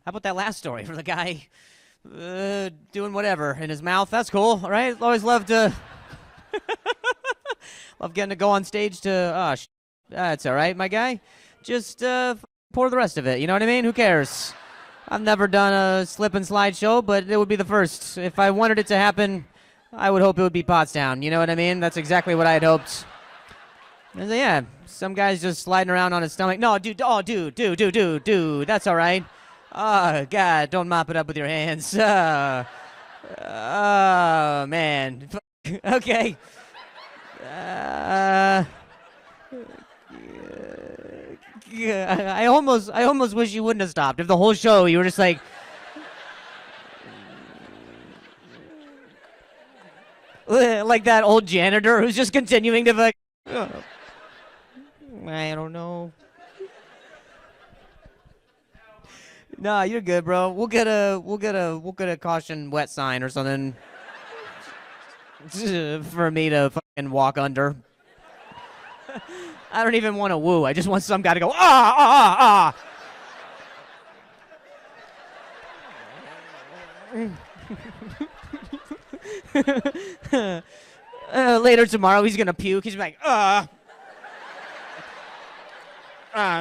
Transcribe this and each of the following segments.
How about that last story for the guy doing whatever in his mouth? That's cool, all right? Always love to love getting to go on stage to. That's all right, my guy. Just pour the rest of it. You know what I mean? Who cares? I've never done a slip and slide show, but it would be the first. If I wanted it to happen, I would hope it would be Pottstown. You know what I mean? That's exactly what I had hoped. And so, yeah, some guy's just sliding around on his stomach. No, dude, dude, that's all right. Oh, God, don't mop it up with your hands. Oh, man. Okay. I almost wish you wouldn't have stopped. If the whole show you were just like, like that old janitor who's just continuing to like, I don't know. Nah, you're good, bro. We'll get a caution wet sign or something for me to fucking walk under. I don't even want to woo. I just want some guy to go, later tomorrow, he's going to puke. He's like, I'm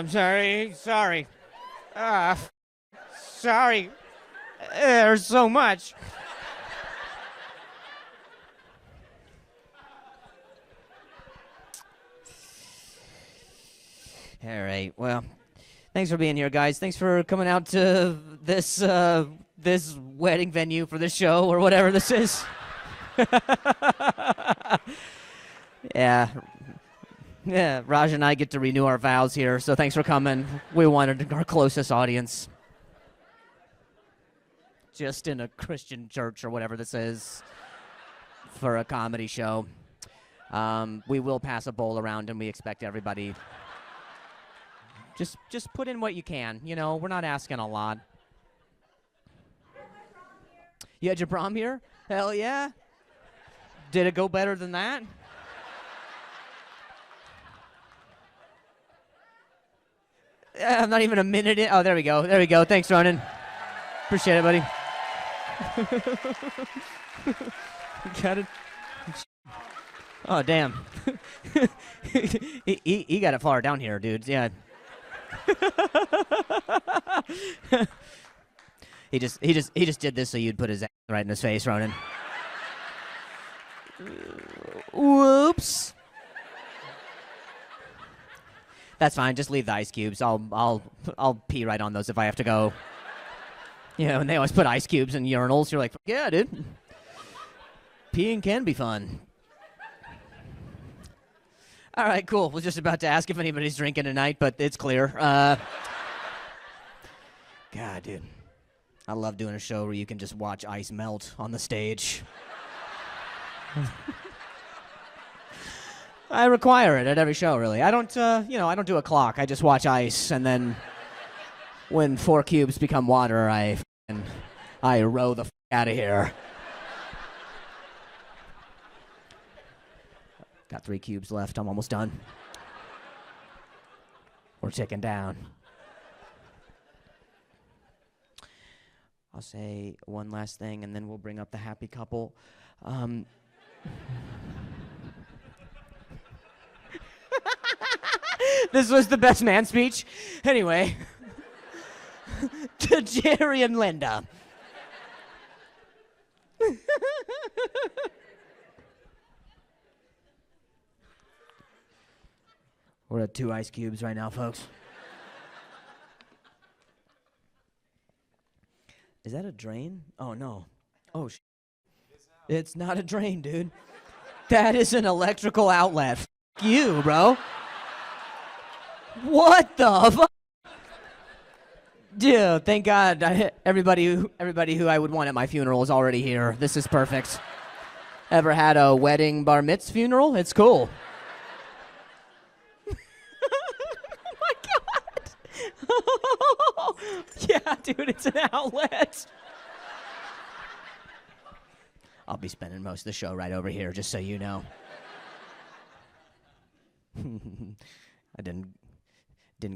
sorry. Sorry. There's so much. All right. Well, thanks for being here, guys. Thanks for coming out to this this wedding venue for this show or whatever this is. Yeah. Yeah, Raj and I get to renew our vows here, so thanks for coming. We wanted our closest audience. Just in a Christian church or whatever this is for a comedy show. We will pass a bowl around and we expect everybody. Just put in what you can. You know, we're not asking a lot. You had your prom here? Hell yeah. Did it go better than that? I'm not even a minute in. Oh, there we go. There we go. Thanks, Ronan. Appreciate it, buddy. Got it. Oh, damn. he got it far down here, dude. Yeah. he just did this so you'd put his ass right in his face, Ronan. Whoops. That's fine. Just leave the ice cubes. I'll pee right on those if I have to go. You know, and they always put ice cubes in urinals. You're like, yeah, dude. Peeing can be fun. All right, cool. Was just about to ask if anybody's drinking tonight, but it's clear. God, dude. I love doing a show where you can just watch ice melt on the stage. I require it at every show, really. I don't, I don't do a clock. I just watch ice, and then when 4 cubes become water, I row the out of here. Got 3 cubes left. I'm almost done. We're ticking down. I'll say one last thing, and then we'll bring up the happy couple. This was the best man speech. Anyway, to Jerry and Linda. We're at 2 ice cubes right now, folks. Is that a drain? Oh, no. Oh, it's not a drain, dude. That is an electrical outlet. F you, bro. What the fuck? Dude, thank God everybody who I would want at my funeral is already here. This is perfect. Ever had a wedding bar mitzvah funeral? It's cool. Yeah, dude, it's an outlet. I'll be spending most of the show right over here, just so you know. I didn't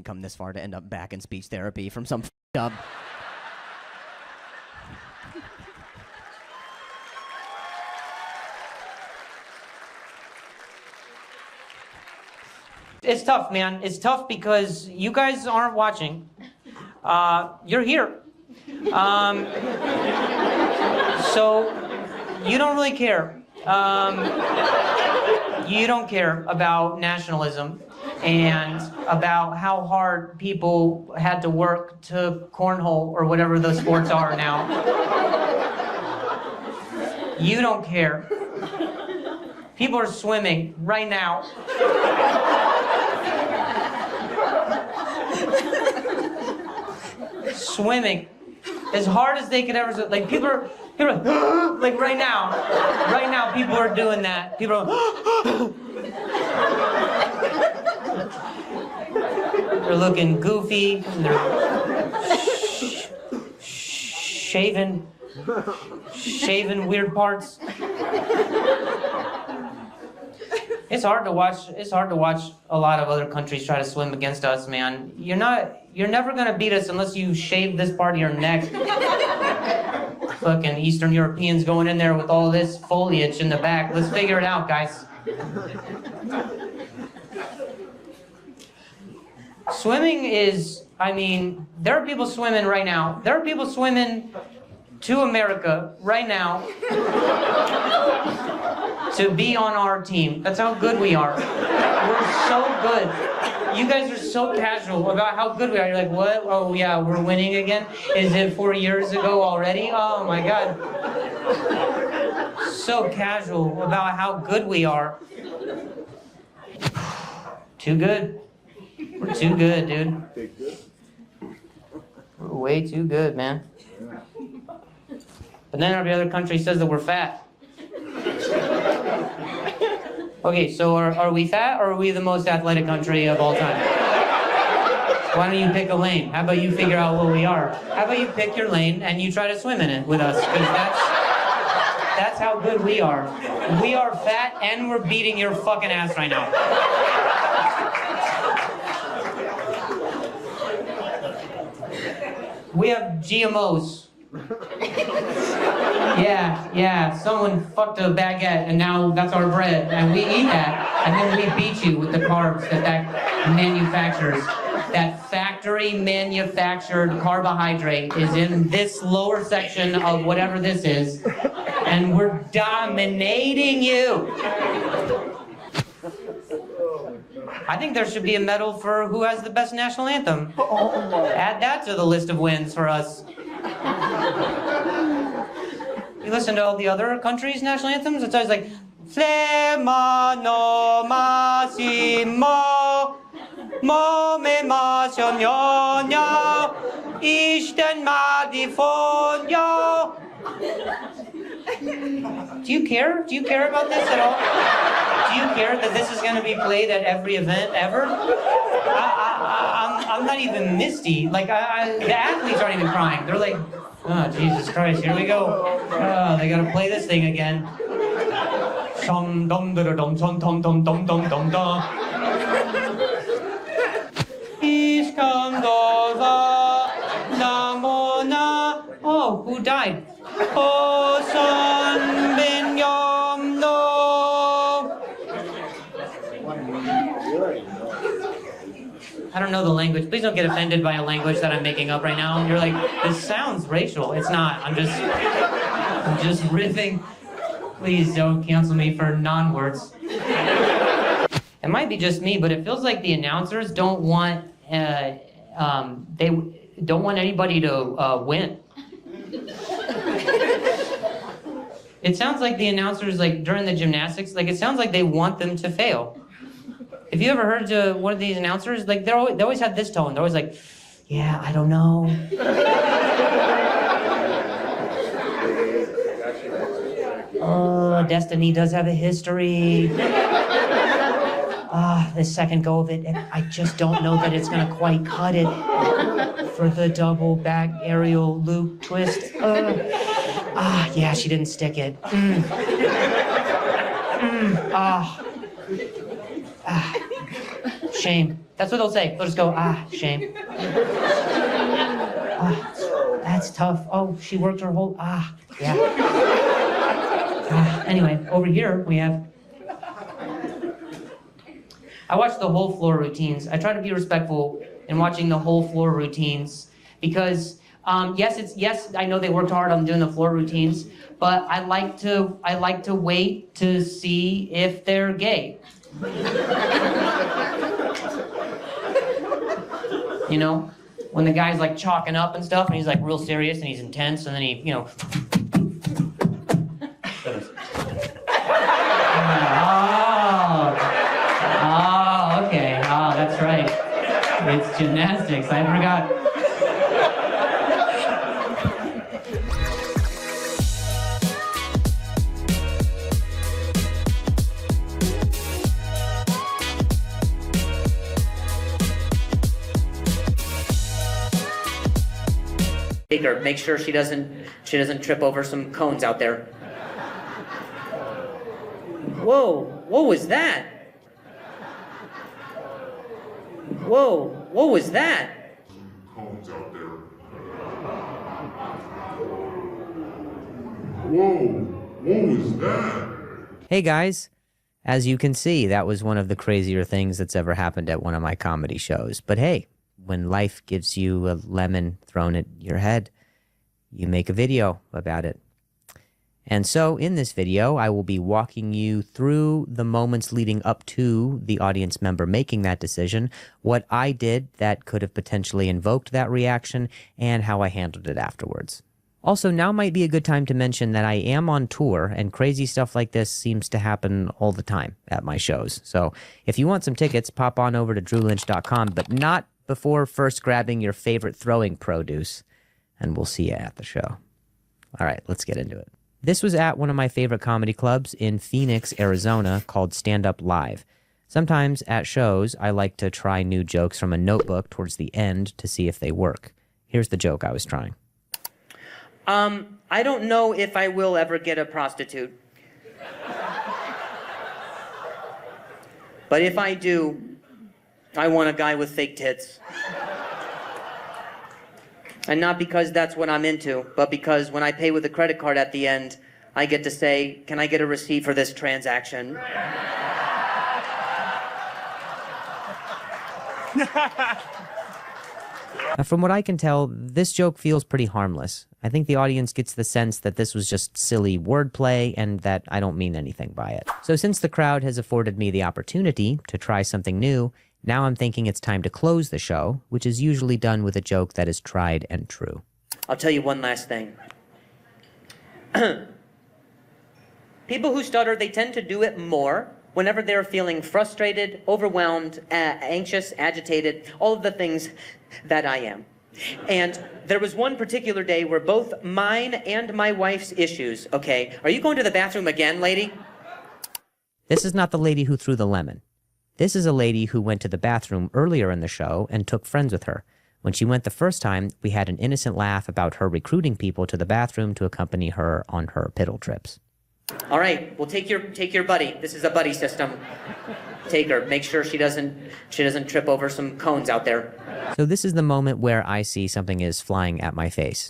come this far to end up back in speech therapy from some f***ed up It's tough, man. It's tough because you guys aren't watching. You're here. So you don't really care. You don't care about nationalism and about how hard people had to work to cornhole or whatever those sports are now. You don't care. People are swimming right now. Swimming as hard as they could ever. Like people are like right now people are doing that. People are. They're looking goofy. And they're shaving weird parts. It's hard to watch a lot of other countries try to swim against us, man. You're never gonna beat us unless you shave this part of your neck. Fucking Eastern Europeans going in there with all this foliage in the back. Let's figure it out, guys. Swimming is, there are people swimming right now. There are people swimming to America right now to be on our team. That's how good we are. We're so good. You guys are so casual about how good we are. You're like, what? Oh yeah, we're winning again? Is it 4 years ago already? Oh my God. So casual about how good we are. Too good. We're too good, dude. We're way too good, man. But then every other country says that we're fat. Okay, so are we fat or are we the most athletic country of all time? Why don't you pick a lane? How about you figure out what we are? How about you pick your lane and you try to swim in it with us? Because that's how good we are. We are fat and we're beating your fucking ass right now. We have GMOs. Yeah, someone fucked a baguette and now that's our bread and we eat that and then we beat you with the carbs that manufactures. That factory manufactured carbohydrate is in this lower section of whatever this is and we're dominating you. I think there should be a medal for who has the best national anthem. Add that to the list of wins for us. You listen to all the other countries' national anthems, it's always like Flema no massimo Mome masionyo Isten madifonyo. Do you care? Do you care about this at all? Do you care that this is going to be played at every event ever? I'm not even misty. Like, the athletes aren't even crying. They're like, oh, Jesus Christ, here we go. Oh, they got to play this thing again. Dum dum dum dum dum dum dum dum dum dum dum. Oh, who died? Oh, son, ben yom no. I don't know the language. Please don't get offended by a language that I'm making up right now. You're like, this sounds racial. It's not. I'm just riffing. Please don't cancel me for non-words. It might be just me, but it feels like the announcers don't want they don't want anybody to win. It sounds like the announcers, like during the gymnastics, like it sounds like they want them to fail. Have you ever heard one of these announcers? Like they always have this tone. They're always like, yeah, I don't know. Oh, Destiny does have a history. The second go of it, I just don't know that it's gonna quite cut it for the double back aerial loop twist. Yeah, she didn't stick it. Shame. That's what they'll say. They'll just go, shame. That's tough. Oh, she worked her whole, yeah. Anyway, over here we have I watch the whole floor routines. I try to be respectful in watching the whole floor routines because yes, I know they worked hard on doing the floor routines, but I like to wait to see if they're gay. You know, when the guy's like chalking up and stuff, and he's like real serious and he's intense, and then he, you know. Oh, okay. Oh, that's right. It's gymnastics. I forgot. Take her. Make sure she doesn't trip over some cones out there. Whoa! What was that? Whoa! What was that? Cones out there. Whoa! What was that? Hey guys, as you can see, that was one of the crazier things that's ever happened at one of my comedy shows. But hey, when life gives you a lemon thrown at your head, you make a video about it. And so in this video, I will be walking you through the moments leading up to the audience member making that decision, what I did that could have potentially invoked that reaction, and how I handled it afterwards. Also, now might be a good time to mention that I am on tour, and crazy stuff like this seems to happen all the time at my shows. So if you want some tickets, pop on over to drewlynch.com, but not before first grabbing your favorite throwing produce, and we'll see you at the show. All right, let's get into it. This was at one of my favorite comedy clubs in Phoenix, Arizona, called Stand Up Live. Sometimes at shows, I like to try new jokes from a notebook towards the end to see if they work. Here's the joke I was trying. I don't know if I will ever get a prostitute. But if I do, I want a guy with fake tits. And not because that's what I'm into, but because when I pay with a credit card at the end, I get to say, can I get a receipt for this transaction? From what I can tell, this joke feels pretty harmless. I think the audience gets the sense that this was just silly wordplay and that I don't mean anything by it. So since the crowd has afforded me the opportunity to try something new, now I'm thinking it's time to close the show, which is usually done with a joke that is tried and true. I'll tell you one last thing. People who stutter, they tend to do it more whenever they're feeling frustrated, overwhelmed, anxious, agitated, all of the things that I am. And there was one particular day where both mine and my wife's issues, okay, are you going to the bathroom again, lady? This is not the lady who threw the lemon. This is a lady who went to the bathroom earlier in the show and took friends with her. When she went the first time, we had an innocent laugh about her recruiting people to the bathroom to accompany her on her piddle trips. All right, well, take your buddy. This is a buddy system. Take her. Make sure she doesn't trip over some cones out there. So this is the moment where I see something is flying at my face.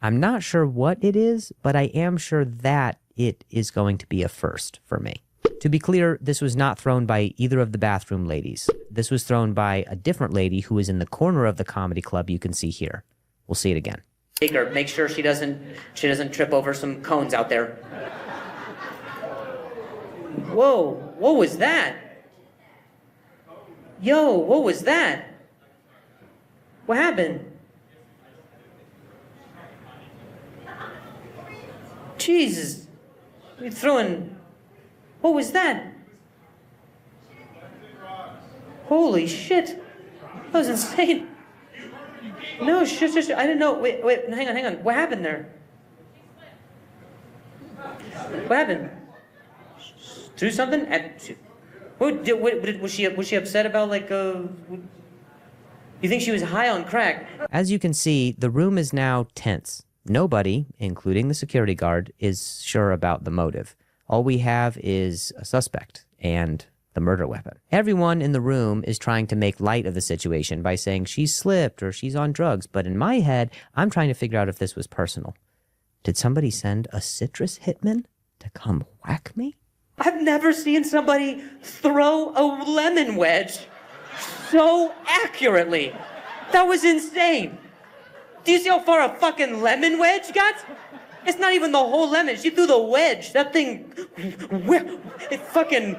I'm not sure what it is, but I am sure that it is going to be a first for me. To be clear, this was not thrown by either of the bathroom ladies. This was thrown by a different lady who is in the corner of the comedy club you can see here. We'll see it again. Take her. Make sure she doesn't trip over some cones out there. Whoa, what was that? Yo, what was that? What happened? Jesus, you're throwing... What was that? Holy shit. That was insane. No, shit. I didn't know. Wait, hang on. What happened there? What happened? Threw something? Was she upset about, like, you think she was high on crack? As you can see, the room is now tense. Nobody, including the security guard, is sure about the motive. All we have is a suspect and the murder weapon. Everyone in the room is trying to make light of the situation by saying she's slipped or she's on drugs, but in my head, I'm trying to figure out if this was personal. Did somebody send a citrus hitman to come whack me? I've never seen somebody throw a lemon wedge so accurately. That was insane. Do you see how far a fucking lemon wedge got? It's not even the whole lemon. She threw the wedge. That thing, it fucking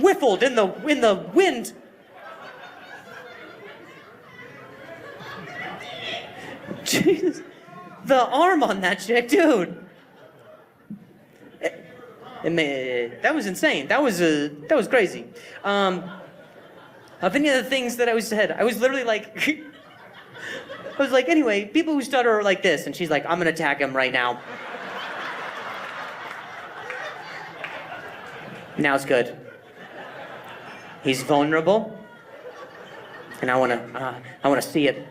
whiffled in the wind. Jesus, the arm on that chick, dude. That was insane. That was crazy. Of any of the things that I said, I was literally like, I was like, anyway, people who stutter are like this, and she's like, I'm gonna attack him right now. Now it's good. He's vulnerable, and I wanna see it.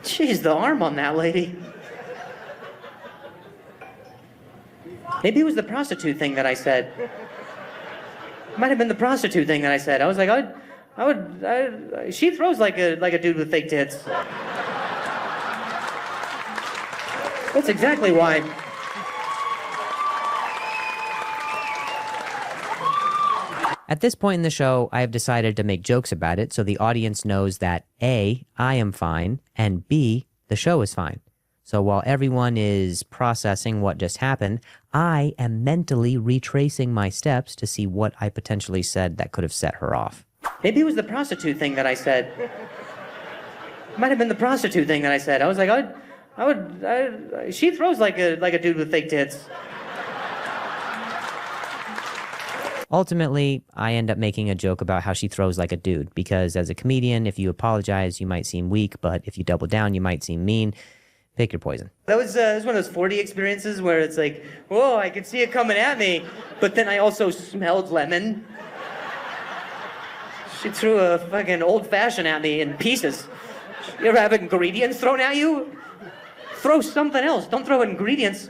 Jeez, the arm on that lady. Maybe it was the prostitute thing that I said. It might have been the prostitute thing that I said. I was like, she throws like a dude with fake tits. That's exactly why. At this point in the show, I have decided to make jokes about it so the audience knows that A, I am fine, and B, the show is fine. So while everyone is processing what just happened, I am mentally retracing my steps to see what I potentially said that could have set her off. Maybe it was the prostitute thing that I said. It might have been the prostitute thing that I said. I was like, she throws like a dude with fake tits. Ultimately, I end up making a joke about how she throws like a dude, because as a comedian, if you apologize, you might seem weak, but if you double down, you might seem mean. Pick your poison. That was one of those 4D experiences where it's like, whoa, I could see it coming at me, but then I also smelled lemon. She threw a fucking old-fashioned at me in pieces. You ever have ingredients thrown at you? Throw something else. Don't throw ingredients.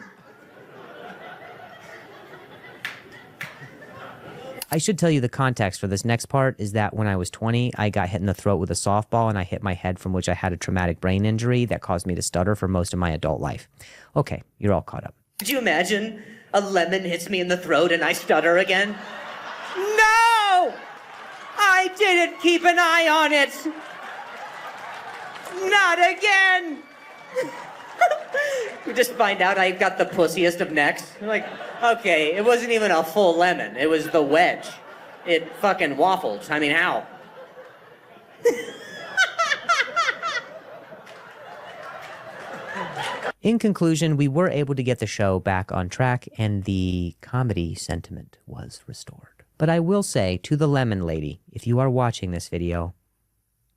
I should tell you the context for this next part is that when I was 20, I got hit in the throat with a softball and I hit my head, from which I had a traumatic brain injury that caused me to stutter for most of my adult life. Okay, you're all caught up. Could you imagine a lemon hits me in the throat and I stutter again? No! I didn't keep an eye on it! Not again! We just find out I got the pussiest of necks. I'm like, okay, it wasn't even a full lemon. It was the wedge. It fucking waffled. I mean, how? In conclusion, we were able to get the show back on track and the comedy sentiment was restored. But I will say to the lemon lady, if you are watching this video,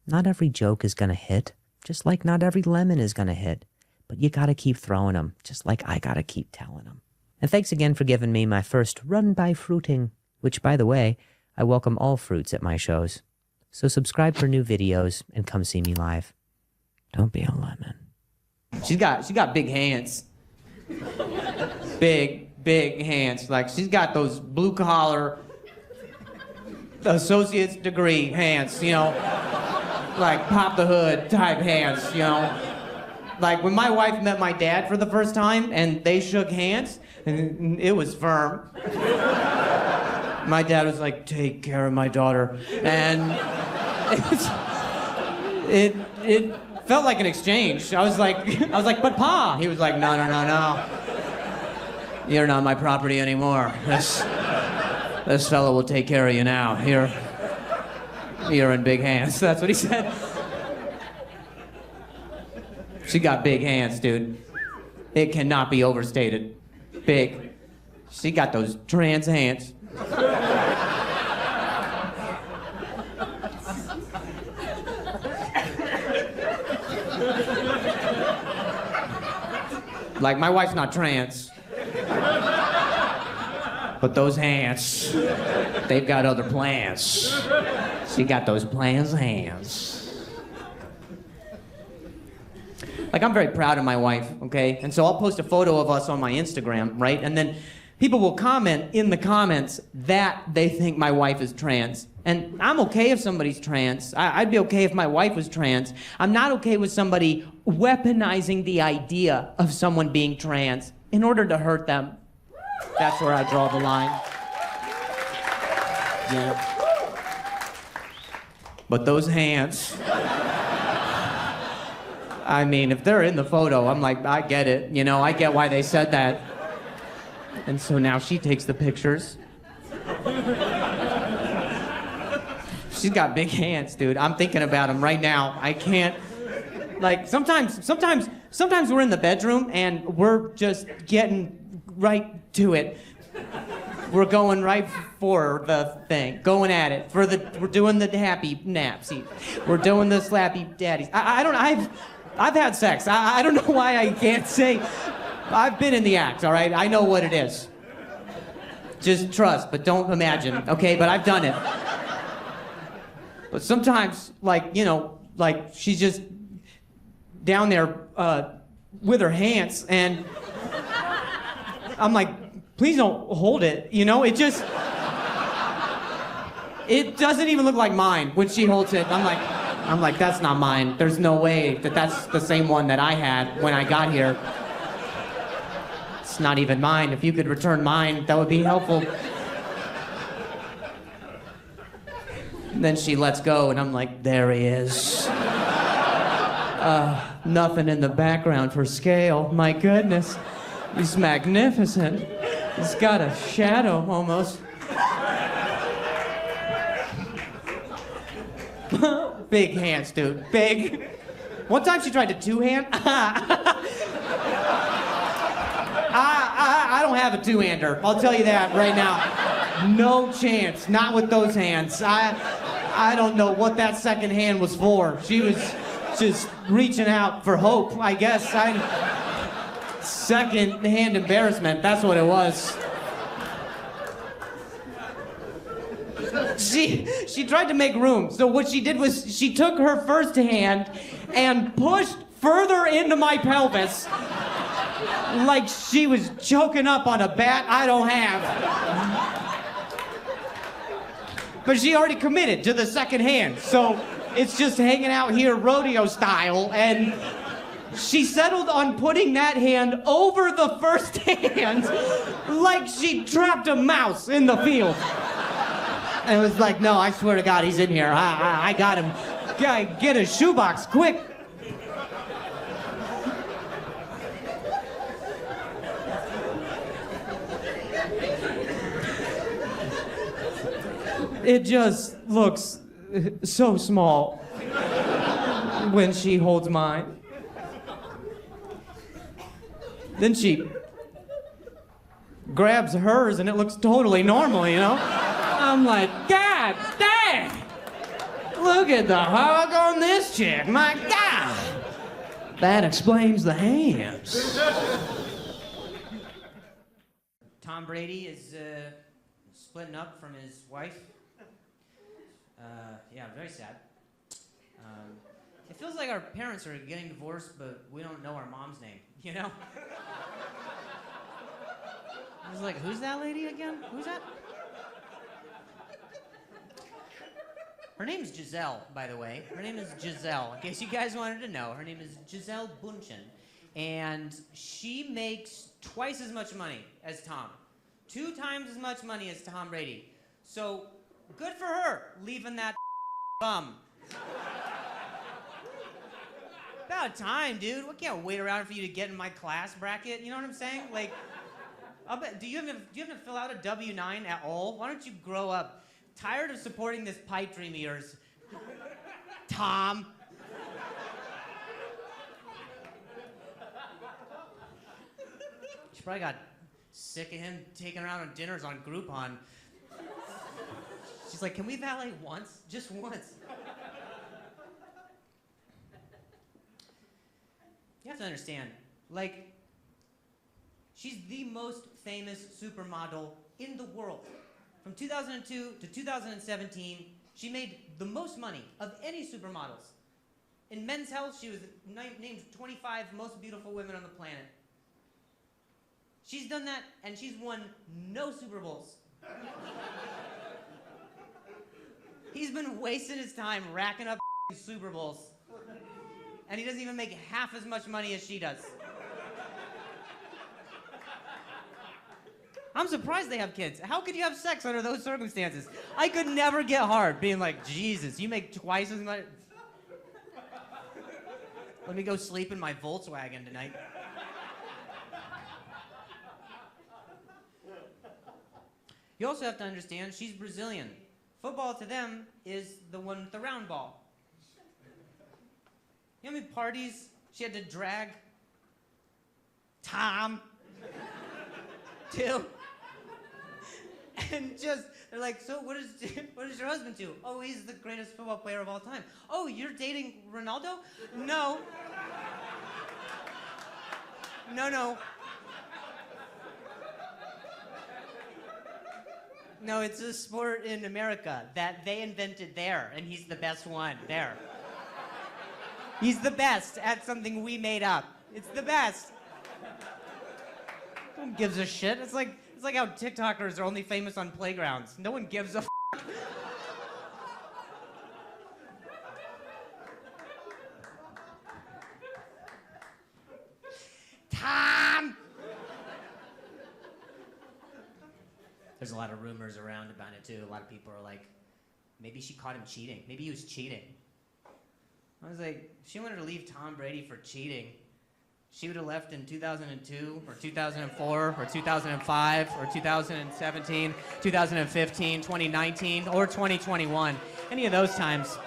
not every joke is gonna hit, just like not every lemon is gonna hit. But you gotta keep throwing them, just like I gotta keep telling them. And thanks again for giving me my first run-by fruiting, which, by the way, I welcome all fruits at my shows. So subscribe for new videos and come see me live. Don't be a lemon. She's got big hands. Big hands. Like, she's got those blue-collar, associate's degree hands, you know? Like, pop the hood type hands, you know? Like, when my wife met my dad for the first time and they shook hands, and it was firm. My dad was like, take care of my daughter. And it felt like an exchange. I was like, but Pa. He was like, no. You're not my property anymore. This fellow will take care of you now. You're in big hands. That's what he said. She got big hands, dude. It cannot be overstated. Big. She got those trans hands. Like, my wife's not trans. But those hands, they've got other plans. She got those plans hands. Like, I'm very proud of my wife, okay? And so I'll post a photo of us on my Instagram, right? And then people will comment in the comments that they think my wife is trans. And I'm okay if somebody's trans. I'd be okay if my wife was trans. I'm not okay with somebody weaponizing the idea of someone being trans. in order to hurt them. That's where I draw the line. Yeah. But those hands, I mean, if they're in the photo, I'm like, I get it. You know, I get why they said that. And so now she takes the pictures. She's got big hands, dude. I'm thinking about them right now. I can't, like, sometimes we're in the bedroom and we're just getting right to it. We're going right for the thing, going at it. We're doing the happy naps. We're doing the slappy daddies. I've had sex. I don't know why I can't say. I've been in the act, all right? I know what it is. Just trust, but don't imagine, okay? But I've done it. But sometimes, like, you know, like she's just down there with her hands, and I'm like, please don't hold it, you know? It doesn't even look like mine when she holds it. I'm like, that's not mine. There's no way that that's the same one that I had when I got here. It's not even mine. If you could return mine, that would be helpful. And then she lets go, and I'm like, there he is. Nothing in the background for scale. My goodness. He's magnificent. He's got a shadow, almost. Big hands, dude. Big. One time she tried to two-hand. I don't have a two-hander. I'll tell you that right now. No chance. Not with those hands. I don't know what that second hand was for. She was just reaching out for hope, I guess. Second-hand embarrassment. That's what it was. She tried to make room. So what she did was she took her first hand and pushed further into my pelvis like she was choking up on a bat I don't have. But she already committed to the second hand, so it's just hanging out here rodeo style, and she settled on putting that hand over the first hand like she trapped a mouse in the field. And it was like, no, I swear to God, he's in here. I got him. Get a shoebox, quick. It just looks so small when she holds mine. Then she grabs hers and it looks totally normal, you know? I'm like, God dang! Look at the hog on this chick, my God! That explains the hands. Tom Brady is splitting up from his wife. Yeah, very sad. It feels like our parents are getting divorced, but we don't know our mom's name, you know? I was like, who's that lady again? Who's that? Her name's Giselle, by the way. Her name is Giselle. In case you guys wanted to know, her name is Giselle Bundchen. And she makes twice as much money as Tom. 2 times as much money as Tom Brady. So, good for her, leaving that bum. About time, dude. We can't wait around for you to get in my class bracket. You know what I'm saying? Like, I'll bet, do you have to fill out a W-9 at all? Why don't you grow up? Tired of supporting this pipe dream of yours, Tom. She probably got sick of him taking her out on dinners on Groupon. She's like, can we valet once? Just once. You have to understand, like, she's the most famous supermodel in the world. From 2002 to 2017, she made the most money of any supermodels. In Men's Health, she was named 25 most beautiful women on the planet. She's done that, and she's won no Super Bowls. He's been wasting his time racking up Super Bowls. And he doesn't even make half as much money as she does. I'm surprised they have kids. How could you have sex under those circumstances? I could never get hard being like, Jesus, you make twice as much. Let me go sleep in my Volkswagen tonight. You also have to understand, she's Brazilian. Football to them is the one with the round ball. You know how many parties she had to drag Tom to? And just, they're like, so what does your husband do? Oh, he's the greatest football player of all time. Oh, you're dating Ronaldo? No. No. No, it's a sport in America that they invented there, and he's the best one there. He's the best at something we made up. It's the best. No one gives a shit. It's like how TikTokers are only famous on playgrounds. No one gives a f***. Tom! There's a lot of rumors around about it too. A lot of people are like, maybe she caught him cheating. Maybe he was cheating. I was like, if she wanted to leave Tom Brady for cheating, she would have left in 2002 or 2004 or 2005 or 2017, 2015, 2019, or 2021. Any of those times.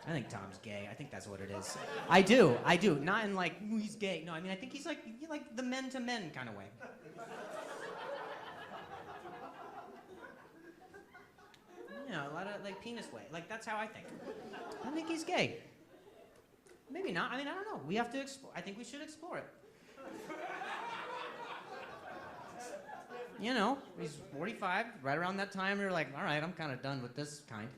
I think Tom's gay. I think that's what it is. I do. Not in like, ooh, he's gay. No, I mean, I think he's like the men-to-men kind of way. You know, a lot of like penis way. Like, that's how I think. I think he's gay. Maybe not. I mean, I don't know. We have to explore. I think we should explore it. You know, he's 45. Right around that time, we were like, all right, I'm kind of done with this kind.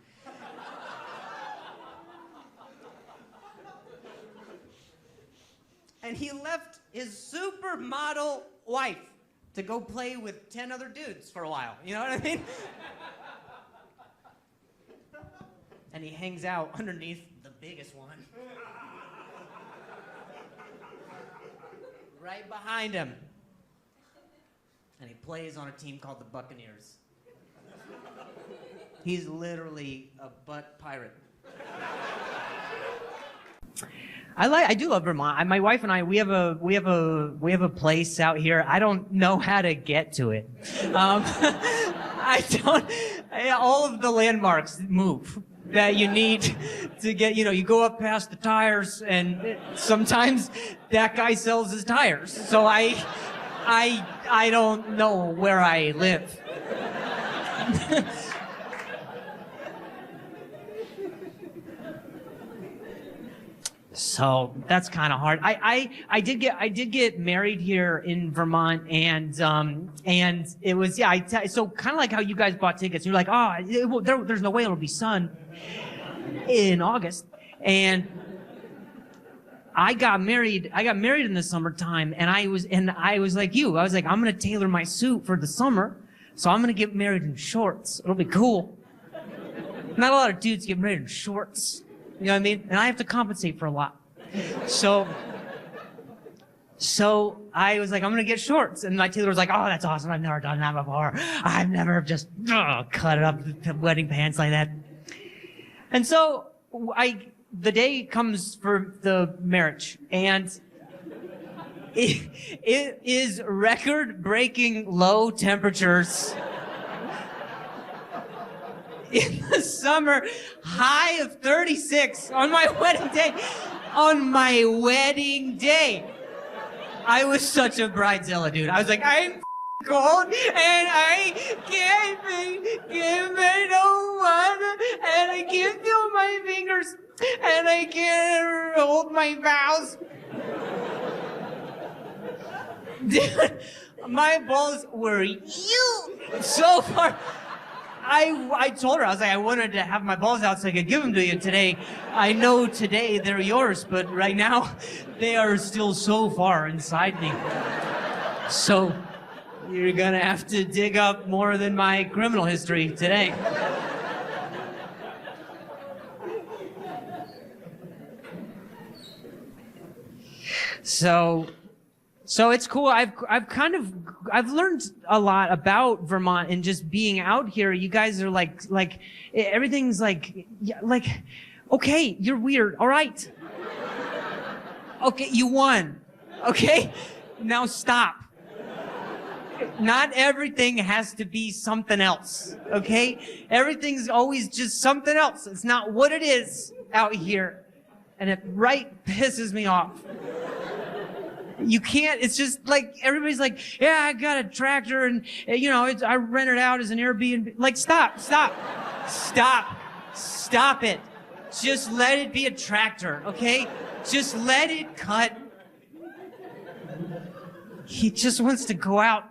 And he left his supermodel wife to go play with 10 other dudes for a while. You know what I mean? And he hangs out underneath the biggest one. Right behind him. And he plays on a team called the Buccaneers. He's literally a butt pirate. I do love Vermont. My wife and I, we have a place out here. I don't know how to get to it. All of the landmarks move that you need to get, you go up past the tires, and sometimes that guy sells his tires. So I don't know where I live. So that's kind of hard. I did get married here in Vermont, and it was, so kind of like how you guys bought tickets. You're like, there's no way it'll be sun in August, and I got married in the summertime, and I was like you. I was like, I'm gonna tailor my suit for the summer, so I'm gonna get married in shorts. It'll be cool. Not a lot of dudes get married in shorts. You know what I mean? And I have to compensate for a lot. So I was like, I'm gonna get shorts. And my tailor was like, oh, that's awesome. I've never done that before. I've never just cut it up, wedding pants like that. And so the day comes for the marriage, and it is record-breaking low temperatures. In the summer, high of 36 on my wedding day. On my wedding day. I was such a bridezilla, dude. I was like, I'm cold, and I can't give me no water, and I can't feel my fingers, and I can't hold my vows. Dude, my balls were so far. I told her, I was like, I wanted to have my balls out so I could give them to you today. I know today they're yours, but right now they are still so far inside me. So you're gonna have to dig up more than my criminal history today. So it's cool. I've learned a lot about Vermont and just being out here. You guys are like everything's like, okay, you're weird. All right. Okay, you won. Okay, now stop. Not everything has to be something else. Okay, everything's always just something else. It's not what it is out here, and it pisses me off. You can't, it's just like, everybody's like, yeah, I got a tractor and, I rent it out as an Airbnb. Like, stop it. Just let it be a tractor, okay? Just let it cut. He just wants to go out.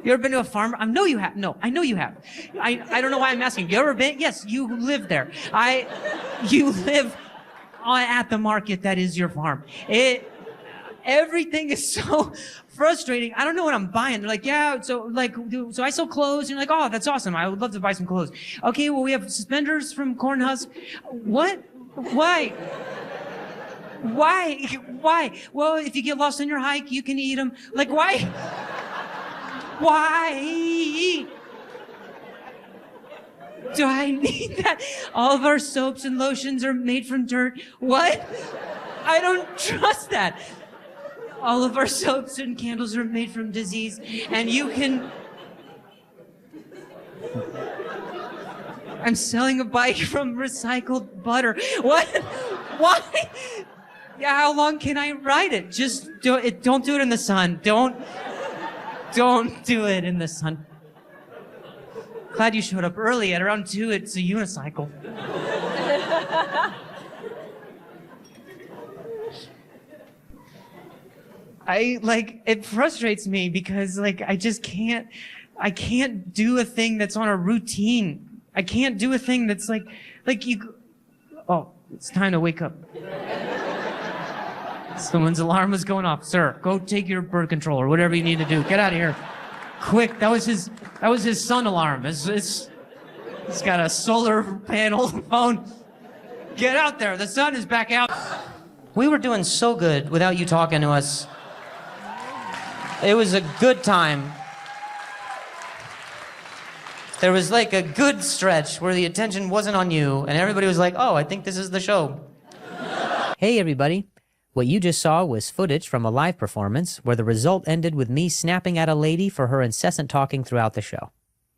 You ever been to a farm? I know you have. No, I know you have. I don't know why I'm asking. You ever been? Yes, you live there. You live at the market that is your farm. Everything is so frustrating. I don't know what I'm buying. They're like, yeah, so I sell clothes. And you're like, oh, that's awesome. I would love to buy some clothes. Okay, well, we have suspenders from corn husk. What? Why? Well, if you get lost on your hike, you can eat them. Like, why? Why do I need that? All of our soaps and lotions are made from dirt. What? I don't trust that. All of our soaps and candles are made from disease, and you can... I'm selling a bike from recycled butter. What? Why? Yeah, how long can I ride it? Just don't do it in the sun. Don't do it in the sun. Glad you showed up early. At around 2, it's a unicycle. It frustrates me because, I just can't do a thing that's on a routine. I can't do a thing that's oh, it's time to wake up. Someone's alarm was going off. Sir, go take your birth control or whatever you need to do. Get out of here. Quick, that was his sun alarm. It's got a solar panel phone. Get out there, the sun is back out. We were doing so good without you talking to us. It was a good time. There was a good stretch where the attention wasn't on you, and everybody was like, oh, I think this is the show. Hey, everybody. What you just saw was footage from a live performance where the result ended with me snapping at a lady for her incessant talking throughout the show.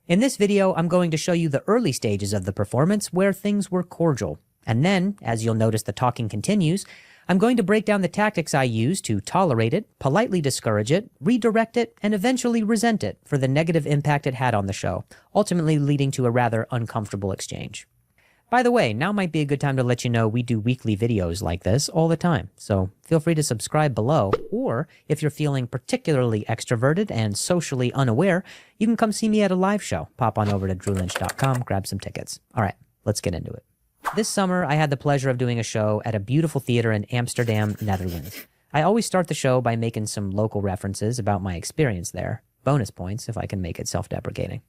In this video, I'm going to show you the early stages of the performance where things were cordial. And then, as you'll notice the talking continues, I'm going to break down the tactics I used to tolerate it, politely discourage it, redirect it, and eventually resent it for the negative impact it had on the show, ultimately leading to a rather uncomfortable exchange. By the way, now might be a good time to let you know we do weekly videos like this all the time, so feel free to subscribe below, or if you're feeling particularly extroverted and socially unaware, you can come see me at a live show. Pop on over to drewlynch.com, grab some tickets. All right, let's get into it. This summer, I had the pleasure of doing a show at a beautiful theater in Amsterdam, Netherlands. I always start the show by making some local references about my experience there. Bonus points if I can make it self-deprecating.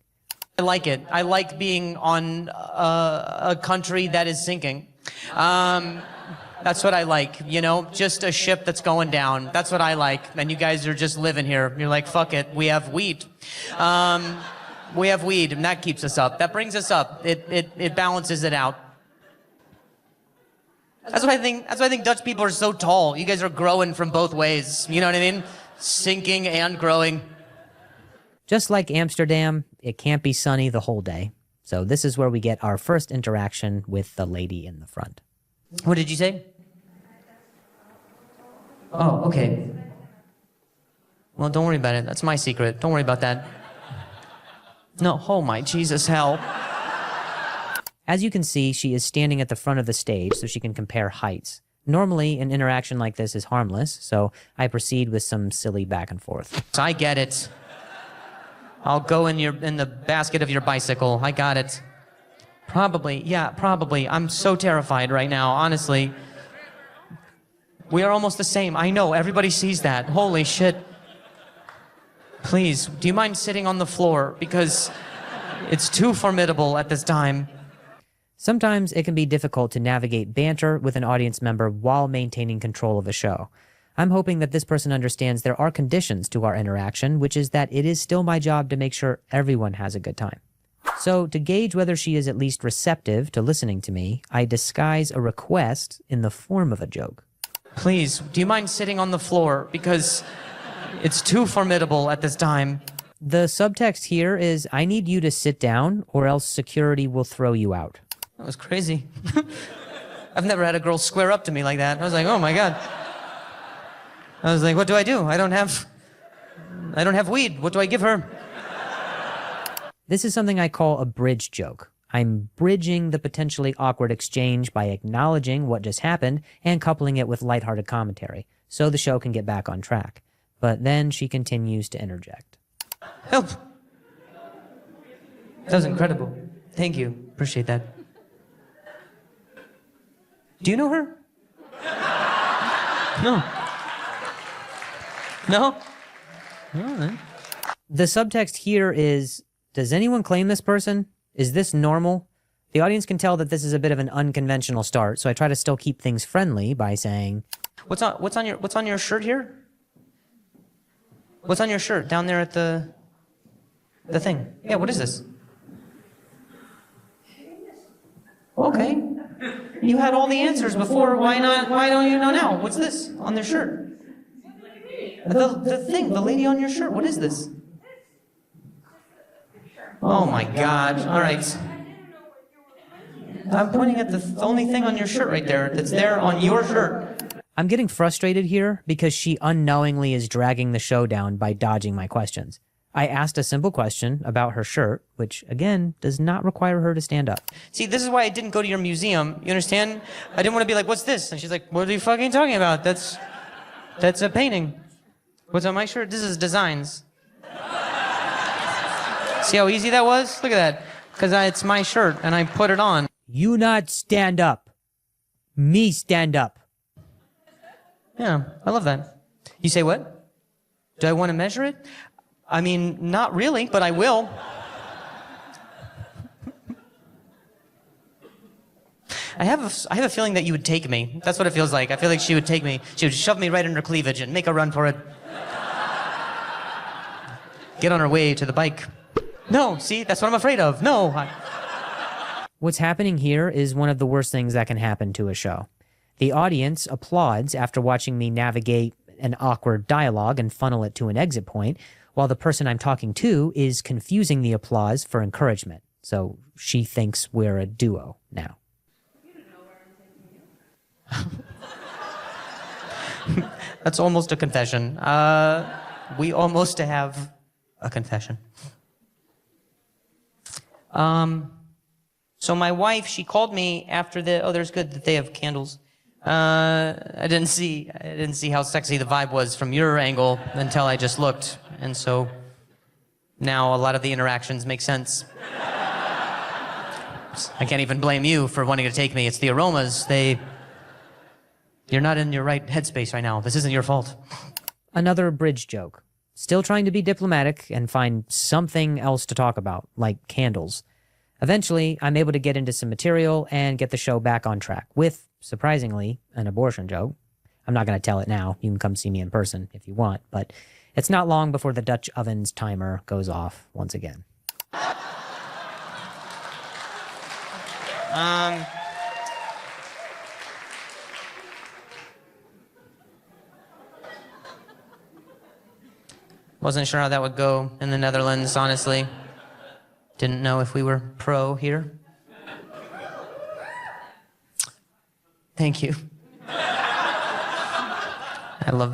I like it. I like being on a country that is sinking. That's what I like, just a ship that's going down. That's what I like. And you guys are just living here. You're like, fuck it, we have weed. We have weed, and that keeps us up. That brings us up. It balances it out. That's why I think Dutch people are so tall. You guys are growing from both ways. You know what I mean? Sinking and growing. Just like Amsterdam, it can't be sunny the whole day. So this is where we get our first interaction with the lady in the front. What did you say? Oh, okay. Well, don't worry about it. That's my secret. Don't worry about that. No, oh my Jesus, hell. As you can see, she is standing at the front of the stage so she can compare heights. Normally, an interaction like this is harmless, so I proceed with some silly back and forth. I get it. I'll go in the basket of your bicycle. I got it. Probably, yeah, probably. I'm so terrified right now, honestly. We are almost the same. I know, everybody sees that. Holy shit. Please, do you mind sitting on the floor? Because it's too formidable at this time. Sometimes it can be difficult to navigate banter with an audience member while maintaining control of a show. I'm hoping that this person understands there are conditions to our interaction, which is that it is still my job to make sure everyone has a good time. So to gauge whether she is at least receptive to listening to me, I disguise a request in the form of a joke. Please, do you mind sitting on the floor? Because it's too formidable at this time. The subtext here is, I need you to sit down or else security will throw you out. That was crazy. I've never had a girl square up to me like that. I was like, oh my God. I was like, what do? I don't have weed. What do I give her? This is something I call a bridge joke. I'm bridging the potentially awkward exchange by acknowledging what just happened and coupling it with lighthearted commentary, so the show can get back on track. But then she continues to interject. Help! That was incredible. Thank you. Appreciate that. Do you know her? No. No? All right. The subtext here is, does anyone claim this person? Is this normal? The audience can tell that this is a bit of an unconventional start, so I try to still keep things friendly by saying, What's on your shirt here? What's on your shirt down there at the thing? Yeah, what is this? Okay. You had all the answers before. Why don't you know now? What's this on their shirt? The lady on your shirt. What is this? Oh my God. All right. I'm pointing at the only thing on your shirt right there that's there on your shirt. I'm getting frustrated here because she unknowingly is dragging the show down by dodging my questions. I asked a simple question about her shirt, which, again, does not require her to stand up. See, this is why I didn't go to your museum. You understand? I didn't want to be like, what's this? And she's like, what are you fucking talking about? That's a painting. What's on my shirt? This is designs. See how easy that was? Look at that. Because it's my shirt, and I put it on. You not stand up. Me stand up. Yeah, I love that. You say what? Do I want to measure it? I mean, not really, but I will. I have a feeling that you would take me. That's what it feels like. I feel like she would take me. She would shove me right in her cleavage and make a run for it. Get on her way to the bike. No, see, that's what I'm afraid of. No. What's happening here is one of the worst things that can happen to a show. The audience applauds after watching me navigate an awkward dialogue and funnel it to an exit point, while the person I'm talking to is confusing the applause for encouragement. So she thinks we're a duo now. That's almost a confession. We almost have a confession. So my wife, she called me after there's good that they have candles. I didn't see how sexy the vibe was from your angle until I just looked. And so now a lot of the interactions make sense. I can't even blame you for wanting to take me. It's the aromas. You're not in your right headspace right now. This isn't your fault. Another bridge joke. Still trying to be diplomatic and find something else to talk about, like candles. Eventually, I'm able to get into some material and get the show back on track with, surprisingly, an abortion joke. I'm not going to tell it now. You can come see me in person if you want, but it's not long before the Dutch oven's timer goes off once again. Wasn't sure how that would go in the Netherlands, honestly. Didn't know if we were pro here. Thank you.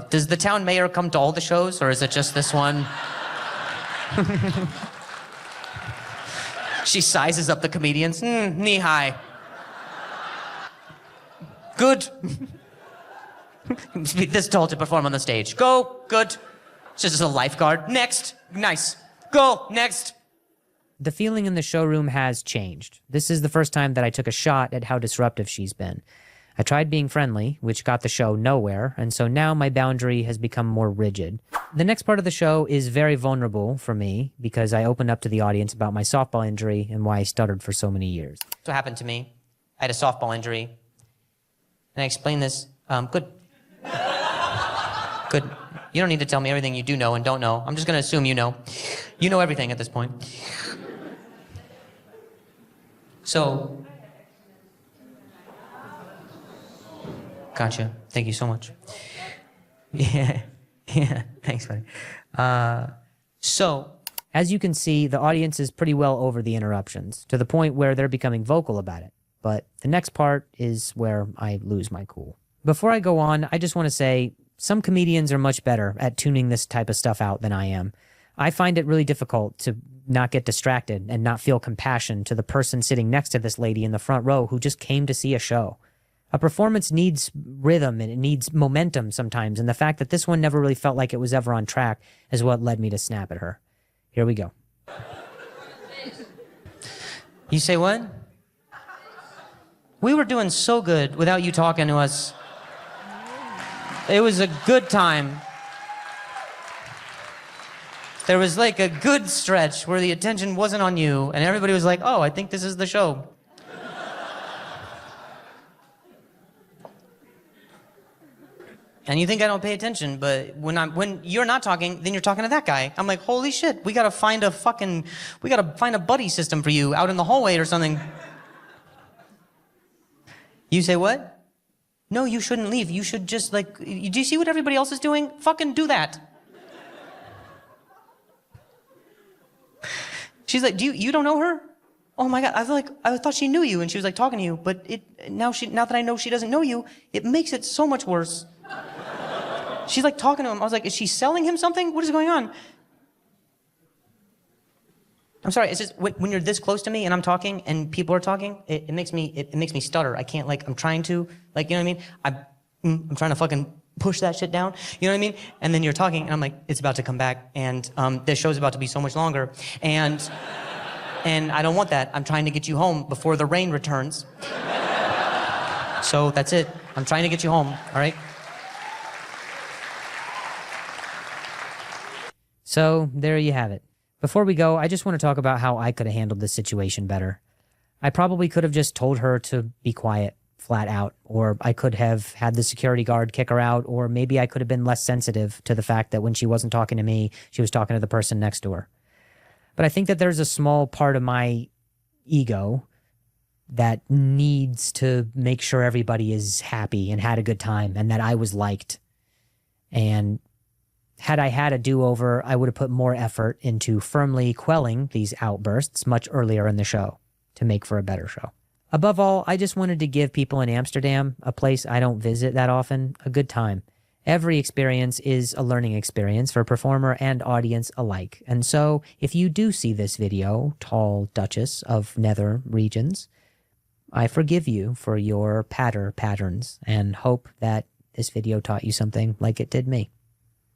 Does the town mayor come to all the shows, or is it just this one? She sizes up the comedians. Knee high. Good. Must be this tall to perform on the stage. Go. Good. She's just a lifeguard. Next. Nice. Go. Next. The feeling in the showroom has changed. This is the first time that I took a shot at how disruptive she's been. I tried being friendly, which got the show nowhere, and so now my boundary has become more rigid. The next part of the show is very vulnerable for me because I opened up to the audience about my softball injury and why I stuttered for so many years. That's what happened to me. I had a softball injury. And I explained this. Good. Good. You don't need to tell me everything you do know and don't know. I'm just going to assume you know. You know everything at this point. So. Gotcha. Thank you so much. Yeah. Yeah. Thanks, buddy. So. As you can see, the audience is pretty well over the interruptions, to the point where they're becoming vocal about it. But the next part is where I lose my cool. Before I go on, I just want to say some comedians are much better at tuning this type of stuff out than I am. I find it really difficult to not get distracted and not feel compassion to the person sitting next to this lady in the front row who just came to see a show. A performance needs rhythm and it needs momentum sometimes, and the fact that this one never really felt like it was ever on track is what led me to snap at her. Here we go. You say what? We were doing so good without you talking to us. It was a good time. There was like a good stretch where the attention wasn't on you, and everybody was like, oh, I think this is the show. And you think I don't pay attention, but when you're not talking, then you're talking to that guy. I'm like, holy shit, we gotta find a buddy system for you out in the hallway or something. You say what? No, you shouldn't leave. You should just do you see what everybody else is doing? Fucking do that. She's like, you don't know her? Oh my God, I thought she knew you and she was like talking to you, but now that I know she doesn't know you, it makes it so much worse. She's like talking to him. I was like, is she selling him something? What is going on? I'm sorry, it's just when you're this close to me and I'm talking and people are talking, it makes me stutter. I can't I'm trying to, you know what I mean? I'm trying to fucking push that shit down, you know what I mean? And then you're talking and I'm like, it's about to come back and this show's about to be so much longer and I don't want that. I'm trying to get you home before the rain returns. So that's it. I'm trying to get you home, all right? So there you have it. Before we go, I just want to talk about how I could have handled this situation better. I probably could have just told her to be quiet, flat out, or I could have had the security guard kick her out, or maybe I could have been less sensitive to the fact that when she wasn't talking to me, she was talking to the person next to her. But I think that there's a small part of my ego that needs to make sure everybody is happy and had a good time and that I was liked. And had I had a do-over, I would have put more effort into firmly quelling these outbursts much earlier in the show to make for a better show. Above all, I just wanted to give people in Amsterdam, a place I don't visit that often, a good time. Every experience is a learning experience for performer and audience alike. And so, if you do see this video, Tall Duchess of Nether Regions, I forgive you for your patterns and hope that this video taught you something like it did me.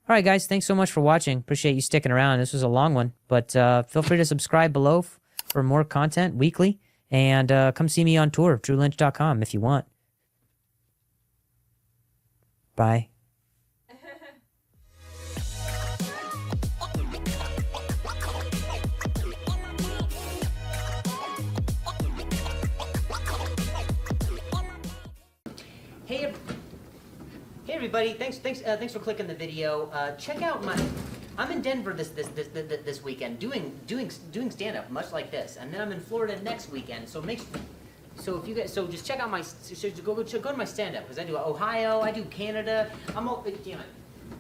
All right, guys, thanks so much for watching. Appreciate you sticking around. This was a long one, but feel free to subscribe below for more content weekly, and come see me on tour, drewlynch.com, if you want. Bye. Hey everybody! Thanks for clicking the video. Check out I'm in Denver this weekend doing stand-up, much like this, and then I'm in Florida next weekend. So if you guys just check out go to my stand-up because I do Ohio, I do Canada, damn it,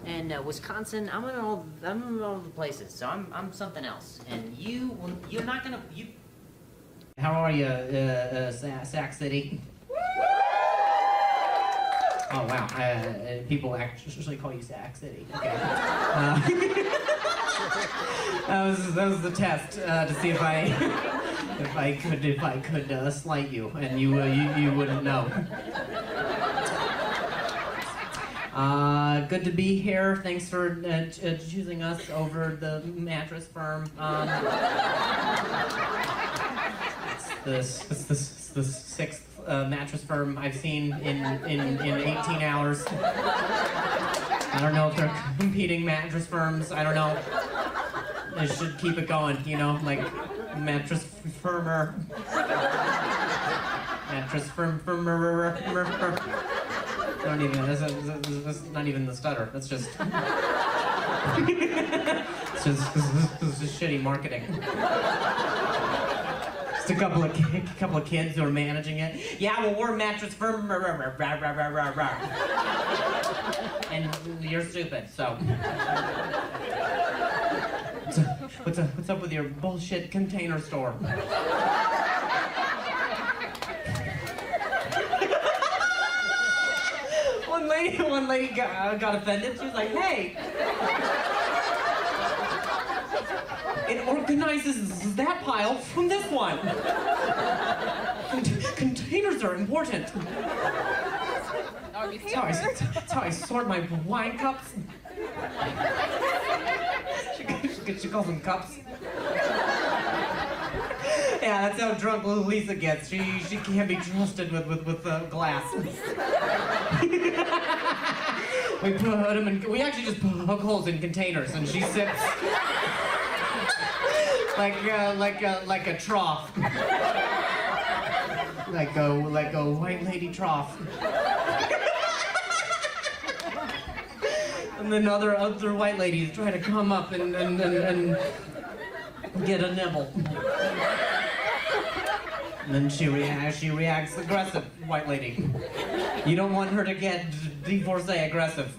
and Wisconsin. I'm in all the places. So I'm something else, and you're not gonna. How are you, Sac City? Oh wow! People actually call you Sac City. Okay. That was the test to see if I could slight you, and you wouldn't know. Good to be here. Thanks for choosing us over the mattress firm. It's the sixth mattress firm I've seen in 18 hours. I don't know if they're competing mattress firms. I don't know. I should keep it going, you know, like mattress firmer. Mattress firmer. I don't even, that's not even the stutter. That's just, it's just shitty marketing. Just a couple of kids who are managing it. Yeah, well, we're mattress firm. And you're stupid, so. What's up with your bullshit container store? One lady got offended. She was like, hey. It organizes that pile from this one. Containers are important. That's how I sort my wine cups. She calls them cups. Yeah, that's how drunk little Lisa gets. She can't be trusted with glass. We put them in. We actually just poke holes in containers, and she sips like a trough, like a white lady trough. And then other white ladies try to come up and get a nibble. And then she reacts aggressive, white lady. You don't want her to get divorcee aggressive.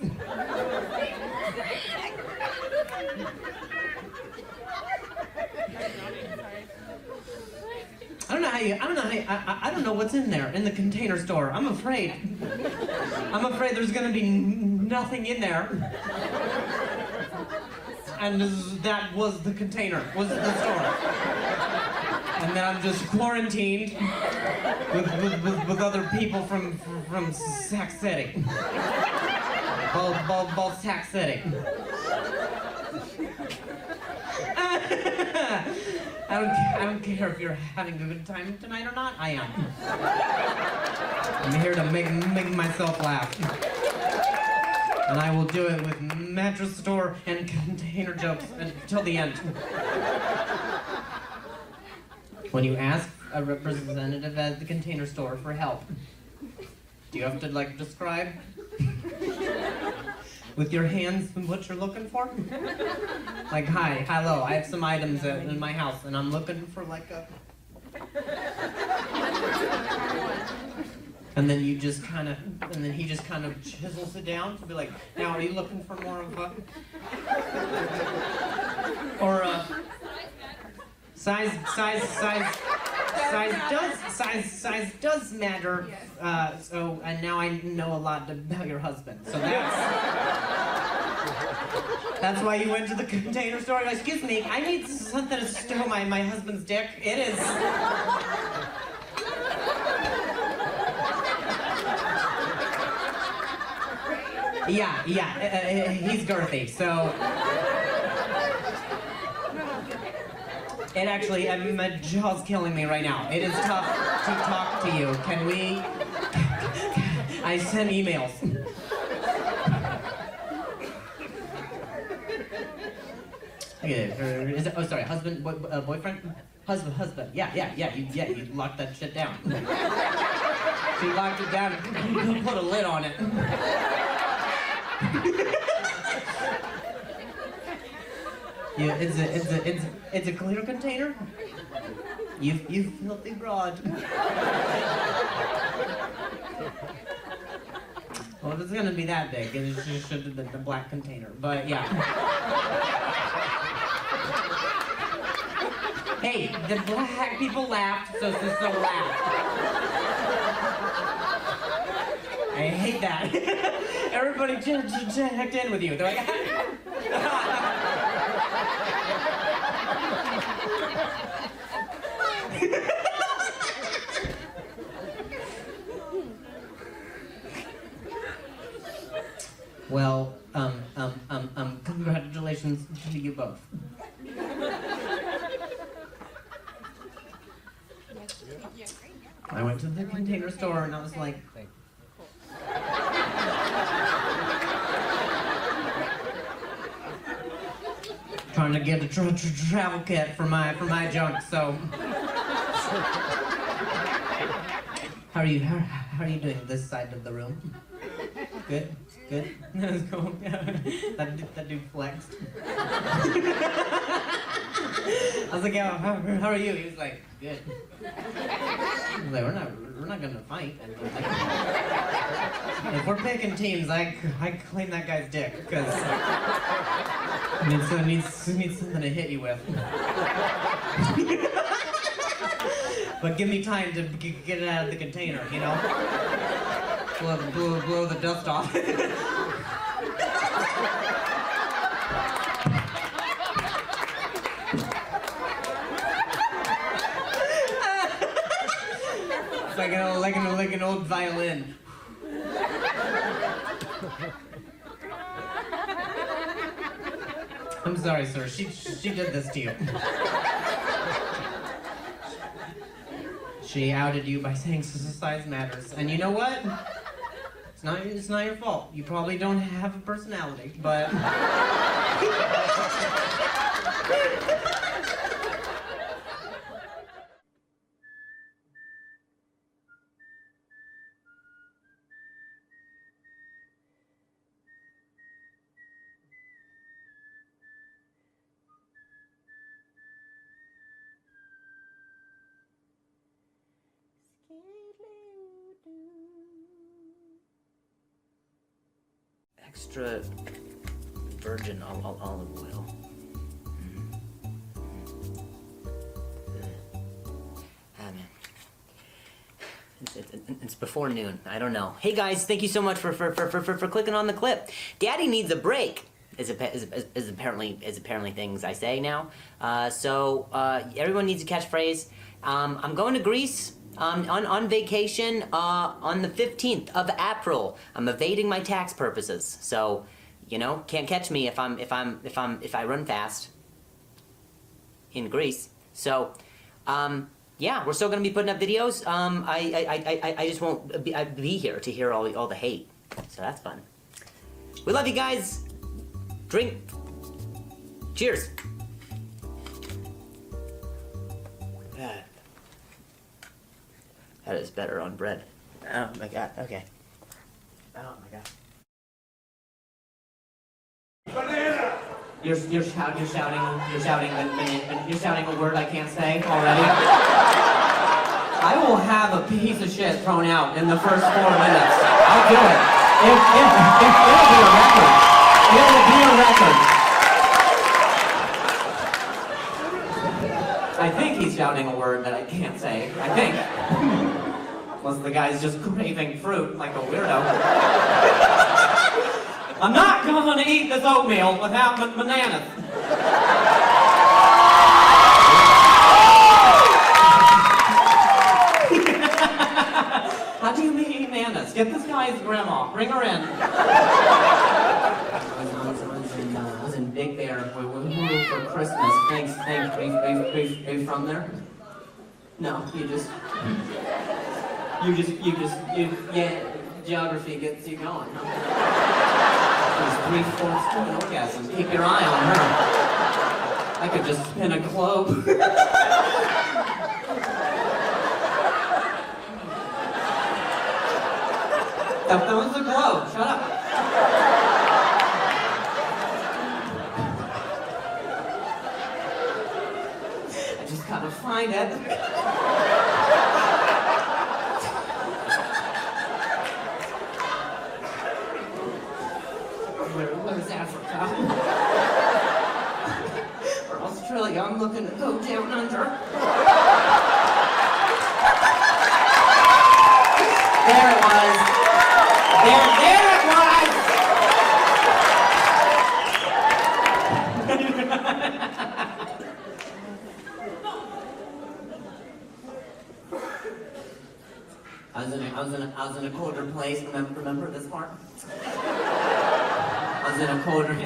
I don't know what's in there in the container store. I'm afraid there's gonna be nothing in there. And that was the container, was the store. And then I'm just quarantined with other people from Sac City. Both Sac City. I don't care if you're having a good time tonight or not. I am. I'm here to make myself laugh. And I will do it with mattress store and container jokes until the end. When you ask a representative at the container store for help, do you have to, like, describe with your hands what you're looking for? Like, hi, hello, I have some items in my house, and I'm looking for, like, a... And then you just kind of, and then he just kind of chisels it down to be like, now are you looking for more of a... Or, size does matter. So, and now I know a lot about your husband. So that's why you went to the container store. You're like, excuse me, I need something to stow my husband's dick. It is. Yeah, he's girthy, so. It actually, my jaw's killing me right now. It is tough to talk to you. Can we? I send emails. Is it, oh, sorry, husband, boyfriend? Husband. Yeah, you locked that shit down. She locked it down and put a lid on it. Yeah, it's a clear container. You filthy broad. Well, if it's gonna be that big, it should have been the black container. But yeah. Hey, the black people laughed, so laughed. I hate that. Everybody checked in with you. They're like. Well, congratulations to you both. I went to the Container Store and I was like, trying to get a travel kit for my junk. So, how are you doing this side of the room? Good. Let's go. That dude flexed. I was like, yeah, how are you? He was like, good. I was like, we're not gonna fight. And like, if we're picking teams, I claim that guy's dick because I need something to hit you with. But give me time to get it out of the container, you know? Blow the dust off. It's like an old violin. I'm sorry, sir. She did this to you. She outed you by saying size matters, and you know what? It's not your fault. You probably don't have a personality, but. Extra virgin olive oil. Ah, man. It's before noon. I don't know. Hey guys, thank you so much for clicking on the clip. Daddy needs a break. Is apparently things I say now. So everyone needs a catchphrase. I'm going to Greece. On vacation on the 15th of April. I'm evading my tax purposes, so you know can't catch me if I run fast in Greece. So yeah, we're still gonna be putting up videos. I just won't be here to hear all the hate, so that's fun. We love you guys. Drink. Cheers. That is better on bread. Oh my god, okay. Oh my god. Banana! You're shouting a word I can't say already. I will have a piece of shit thrown out in the first 4 minutes. I'll do it. It'll be a record. It'll be a record. I think he's shouting a word that I can't say. I think. Unless the guy's just craving fruit like a weirdo. I'm not gonna eat this oatmeal without bananas. How do you mean bananas? Get this guy's grandma. Bring her in. I was in Big Bear for Christmas. Thanks. Are you from there? No, yeah, geography gets you going, huh? There's 3/4 to an orgasm. Keep your eye on her. I could just spin a globe. That was the globe. Shut up. I just gotta find it. Where's Africa? Or Australia? I'm looking to go down under. There it was. There it was! I was in a colder place. Remember this part? I was in a colder.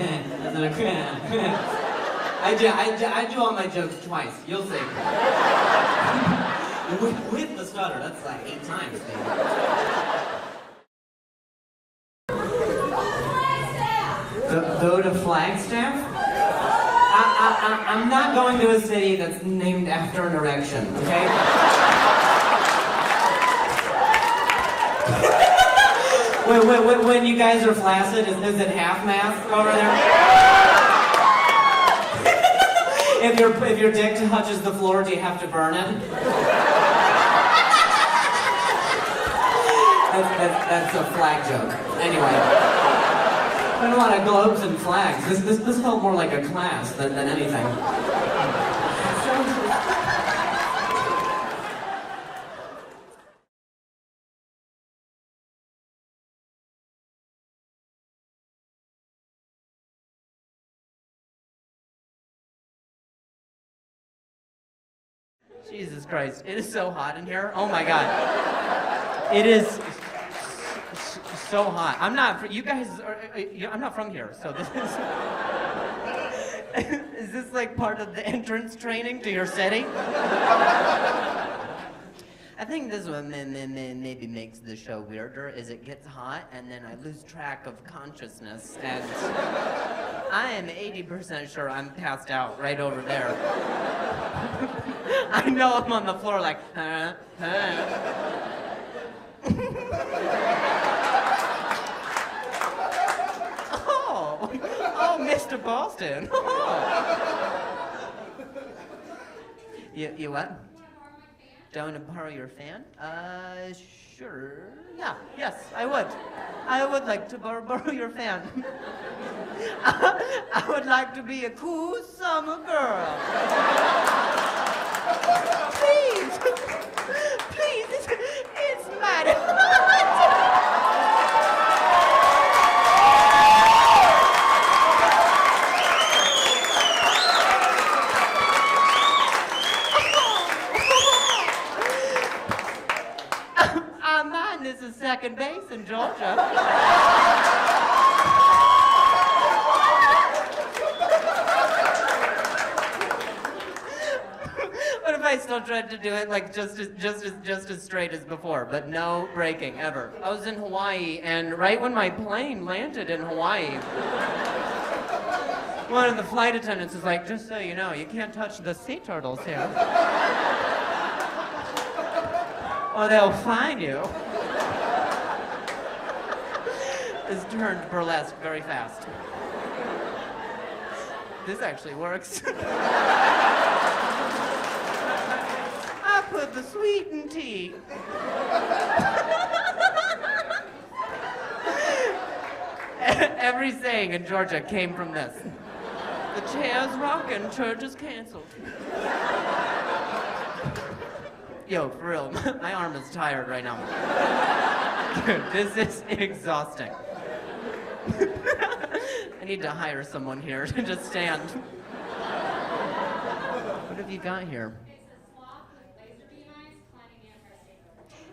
I do all my jokes twice. You'll see. stutter. That's like 8 times, dude. Go to Flagstaff? I'm not going to a city that's named after an erection, okay? Wait, when you guys are flaccid, is it half-mast over there? If your dick touches the floor, do you have to burn it? That's a flag joke. Anyway. Been a lot of globes and flags. This felt more like a class than anything. Jesus Christ, it is so hot in here. Oh my God. It is so hot. I'm not, you guys are, I'm not from here, so this is this like part of the entrance training to your city? I think this one maybe makes the show weirder, is it gets hot and then I lose track of consciousness and I am 80% sure I'm passed out right over there. I know I'm on the floor like, huh? Oh, Mr. Boston. You what? Don't borrow your fan? Sure. Yeah, yes, I would. I would like to borrow your fan. I would like to be a cool summer girl. Please, please, it's mighty hot. Mine is a second base in Georgia. What if I still tried to do it like just as straight as before, but no breaking ever? I was in Hawaii, and right when my plane landed in Hawaii, one of the flight attendants was like, "Just so you know, you can't touch the sea turtles here, or they'll fine you." This turned burlesque very fast. This actually works. I put the sweetened tea. Every saying in Georgia came from this. The chair's rocking, church is canceled. Yo, for real, my arm is tired right now. Dude, this is exhausting. I need to hire someone here to just stand. What have you got here?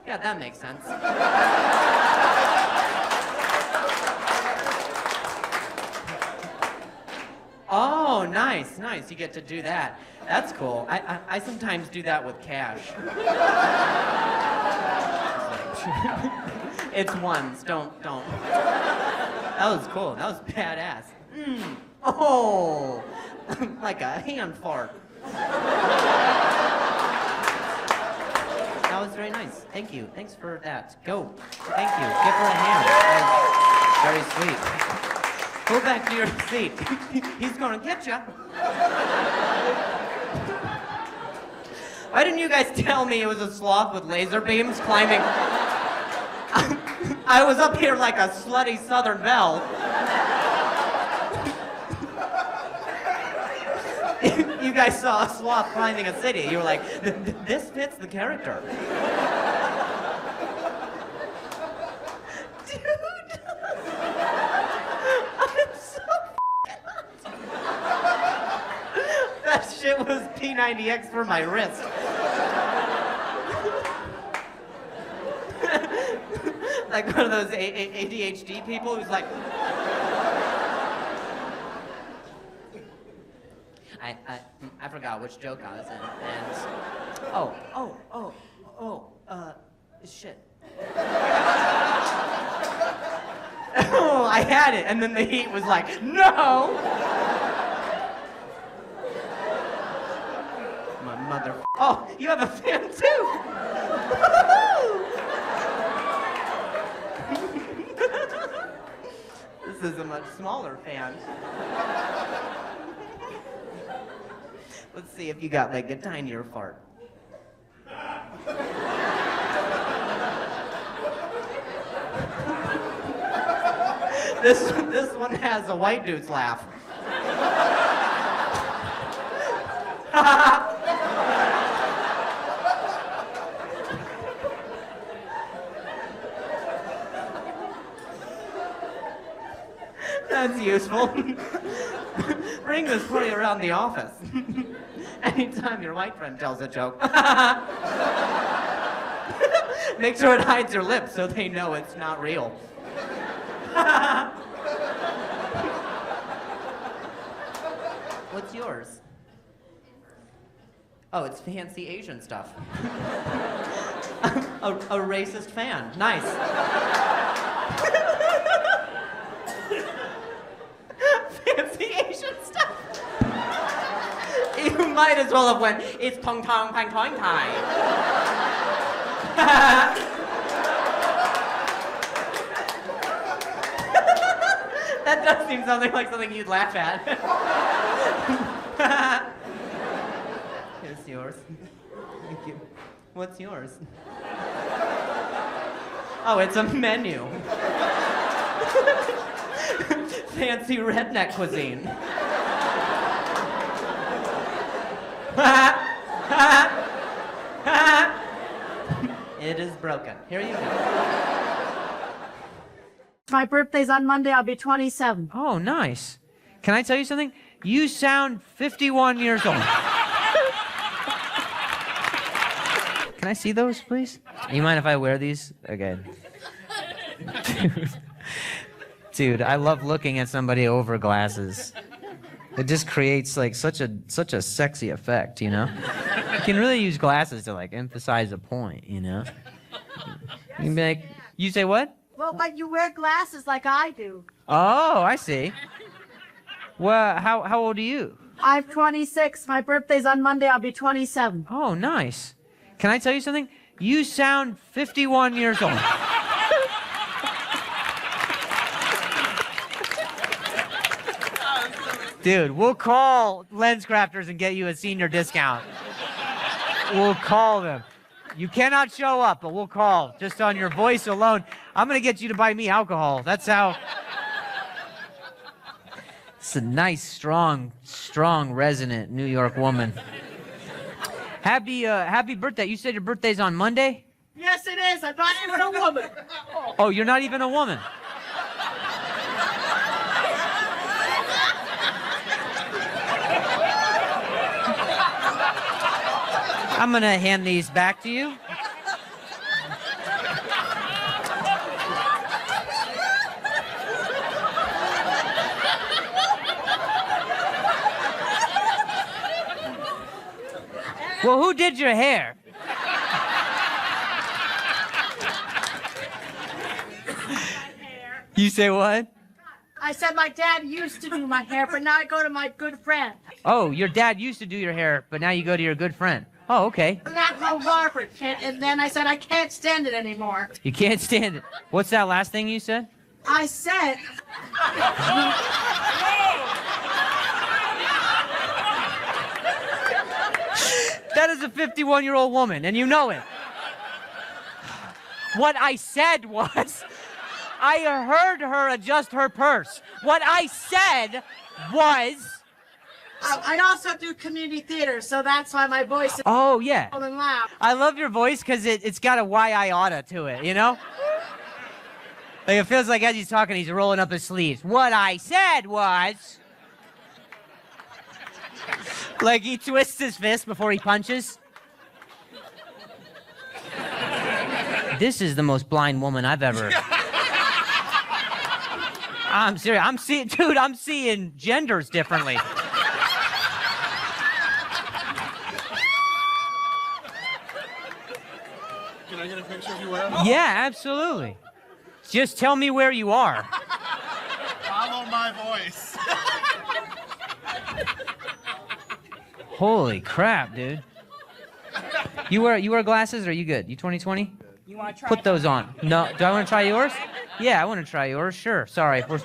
Yeah, that makes sense. Oh, nice, nice. You get to do that. That's cool. I sometimes do that with cash. It's ones. Don't. That was cool. That was badass. Oh, like a hand fart. That was very nice. Thank you. Thanks for that. Go. Thank you. Give her a hand. That was very sweet. Go back to your seat. He's gonna get you. Why didn't you guys tell me it was a sloth with laser beams climbing? I was up here like a slutty Southern belle. You guys saw a sloth climbing a city. You were like, this fits the character. Dude. I'm so That shit was P90X for my wrist. Like one of those ADHD people who's like, I forgot which joke I was in, and Shit. Oh, I had it, and then the heat was like, no! My mother. Oh, you have a fan too! This is a much smaller fan. Let's see if you got like a tinier fart. This one has a white dude's laugh. That's useful. Bring this party around the office. Anytime your white friend tells a joke. Make sure it hides your lips so they know it's not real. What's yours? Oh, it's fancy Asian stuff. a racist fan. Nice. Fancy Asian stuff. You might as well have went, it's tong tong pang tong tai. That does seem something like something you'd laugh at. Here's yours. Thank you. What's yours? Oh, it's a menu. Fancy redneck cuisine. It is broken. Here you go. My birthday's on Monday. I'll be 27. Oh, nice. Can I tell you something? You sound 51 years old. Can I see those, please? You mind if I wear these? Okay. Dude, I love looking at somebody over glasses. It just creates like such a sexy effect, you know? You can really use glasses to like emphasize a point, you know? You can be like, you say what? Well, but you wear glasses like I do. Oh, I see. Well, how old are you? I'm 26. My birthday's on Monday. I'll be 27. Oh, nice. Can I tell you something? You sound 51 years old. Dude, we'll call Lens Crafters and get you a senior discount. We'll call them. You cannot show up, but we'll call just on your voice alone. I'm gonna get you to buy me alcohol. That's how. It's a nice, strong, resonant New York woman. Happy birthday. You said your birthday's on Monday? Yes, it is. I'm not even a woman. Oh, you're not even a woman. I'm gonna hand these back to you. Well, who did your hair? You say what? I said my dad used to do my hair, but now I go to my good friend. Oh, your dad used to do your hair, but now you go to your good friend. Oh, okay. And that's no barber. And then I said I can't stand it anymore. You can't stand it. What's that last thing you said? I said... That is a 51-year-old woman, and you know it. What I said was, I heard her adjust her purse. What I said was... I also do community theater, so that's why my voice is Oh, yeah. and loud. I love your voice because it's got a why I oughta to it, you know? Like, it feels like as he's talking, he's rolling up his sleeves. What I said was... Like he twists his fist before he punches. This is the most blind woman I've ever... I'm serious. I'm seeing genders differently. Can I get a picture of you wearing? Yeah, absolutely. Just tell me where you are. Follow my voice. Holy crap, dude. You wear glasses or are you good? You 20/20? You want to try? Put those on. No, do I want to try yours? Yeah, I want to try yours. Sure. Sorry. We're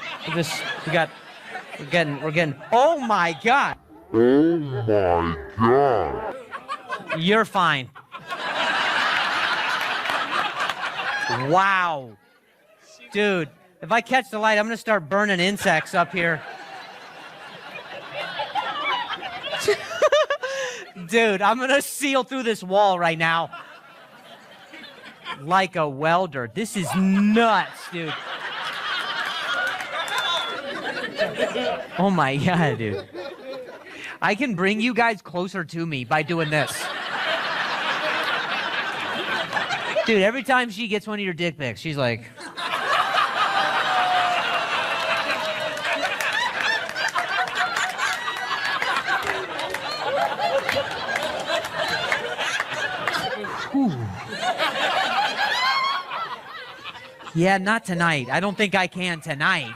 getting. Oh my God. Oh my god. You're fine. Wow. Dude, if I catch the light, I'm gonna start burning insects up here. Dude, I'm gonna seal through this wall right now. Like a welder. This is nuts, dude. Oh my God, dude. I can bring you guys closer to me by doing this. Dude, every time she gets one of your dick pics, she's like... Whew. Yeah, not tonight. I don't think I can tonight.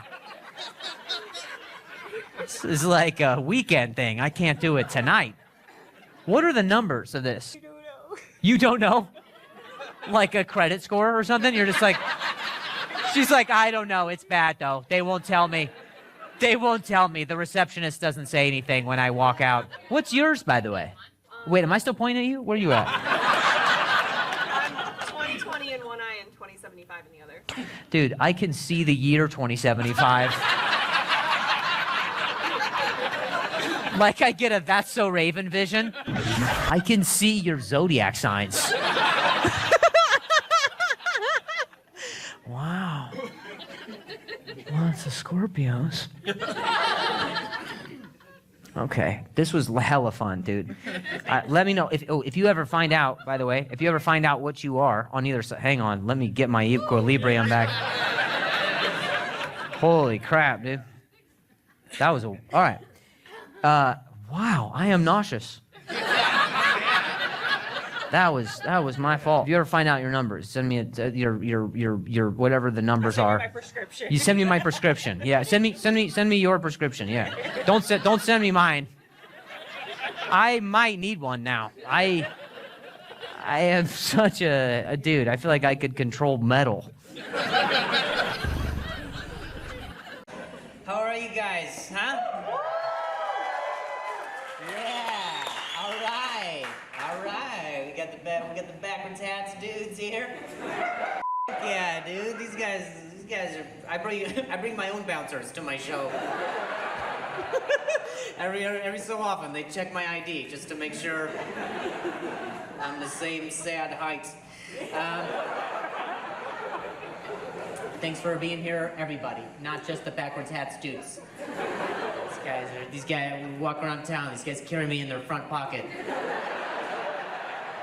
This is like a weekend thing. I can't do it tonight. What are the numbers of this? I don't know. You don't know? Like a credit score or something? You're just like... She's like, I don't know. It's bad, though. They won't tell me. They won't tell me. The receptionist doesn't say anything when I walk out. What's yours, by the way? Wait, am I still pointing at you? Where are you at? I'm 2020 in one eye and 2075 in the other. Dude, I can see the year 2075. Like I get a That's So Raven vision. I can see your zodiac signs. Wow. Lots of Scorpios. Okay, this was hella fun, dude. Let me know if you ever find out, by the way, if you ever find out what you are on either side. Hang on, let me get my equilibrium back. Holy crap, dude. That was all right. Wow, I am nauseous. That was my fault. If you ever find out your numbers, send me your whatever the numbers are. My prescription. You send me my prescription. Yeah, send me your prescription. Yeah, don't send me mine. I might need one now. I am such a dude. I feel like I could control metal. How are you guys, huh? Yeah. All right. We got the backwards hats dudes here. Yeah, dude. These guys are. I bring my own bouncers to my show. every so often they check my ID just to make sure I'm the same sad height. Thanks for being here, everybody. Not just the backwards hats dudes. These guys walk around town. These guys carry me in their front pocket.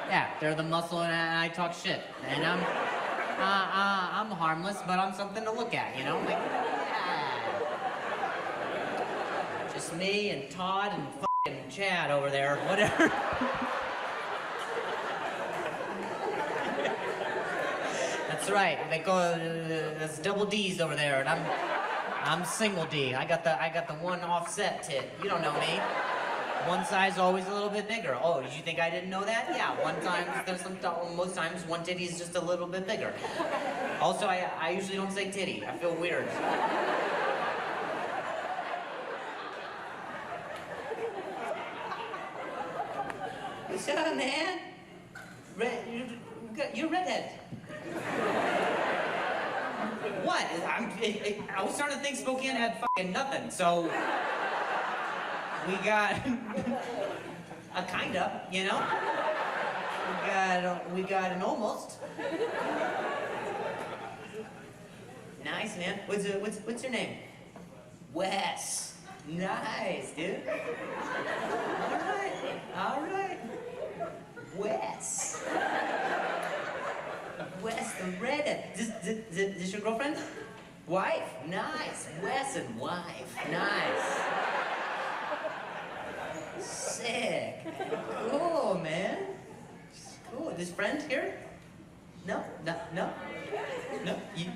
Yeah, they're the muscle, and I talk shit. And I'm harmless, but I'm something to look at, you know? Like, yeah. Just me and Todd and fucking Chad over there, whatever. That's right. They go. There's double D's over there, and I'm single D. I got the one offset tit. You don't know me. One side's always a little bit bigger. Oh, did you think I didn't know that? Yeah, most times one titty is just a little bit bigger. Also, I usually don't say titty. I feel weird. What's up, man? You're redhead. What? I was starting to think Spokane had fucking nothing, so we got a kinda, you know? We got an almost. Nice, man. What's your name? Wes. Nice, dude. All right. Wes. Wes the redhead. Is this your girlfriend? Wife? Nice. Wes and wife. Nice. Sick. Cool, man. Cool. This friend here? No.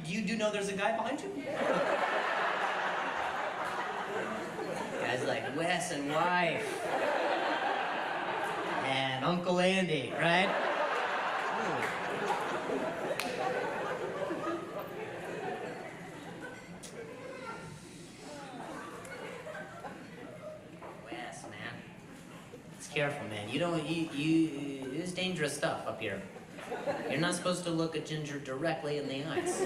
You do know there's a guy behind you? Guys like Wes and wife. And Uncle Andy, right? Wes, man. It's careful, man. It's dangerous stuff up here. You're not supposed to look a ginger directly in the eyes.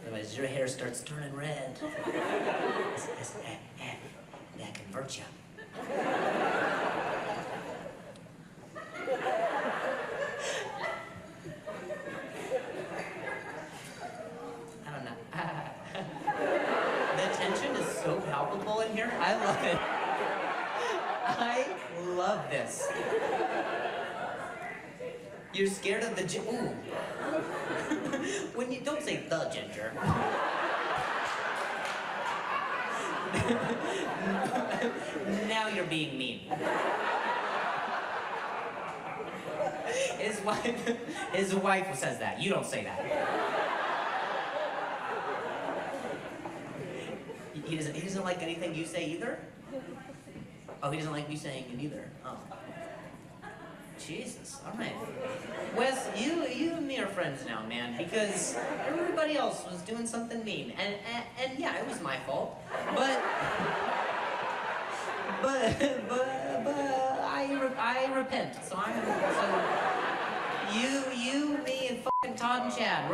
Otherwise, your hair starts turning red. That converts you. I don't know. The tension is so palpable in here. I love it. I love this. You're scared of the ooh. When you don't say the ginger. Now you're being mean. His wife says that. You don't say that. He doesn't like anything you say either? Oh, he doesn't like me saying it either. Oh. Jesus, all right. Wes, you and me are friends now, man, because everybody else was doing something mean, and yeah, it was my fault, but I repent. So you, me, and fucking Todd and Chad,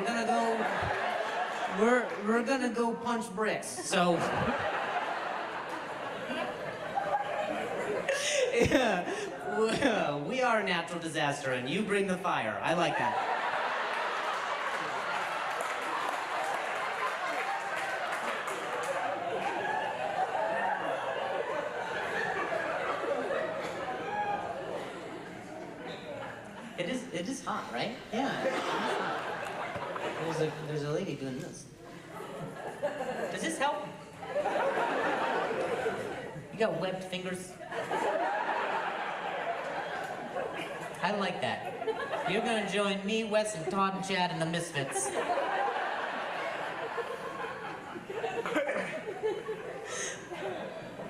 we're gonna go punch bricks. So. Yeah. We are a natural disaster, and you bring the fire. I like that. It is hot, right? Yeah. There's a lady doing this. Does this help? You got webbed fingers. I like that. You're gonna join me, Wes, and Todd and Chad and the Misfits.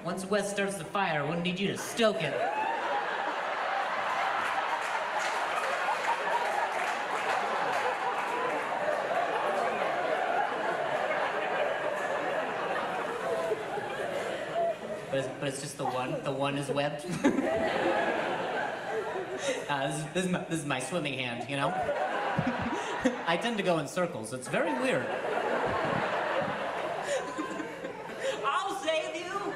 Once Wes starts the fire, we'll need you to stoke it. But it's just the one. The one is webbed. This is my swimming hand, you know? I tend to go in circles. It's very weird. I'll save you!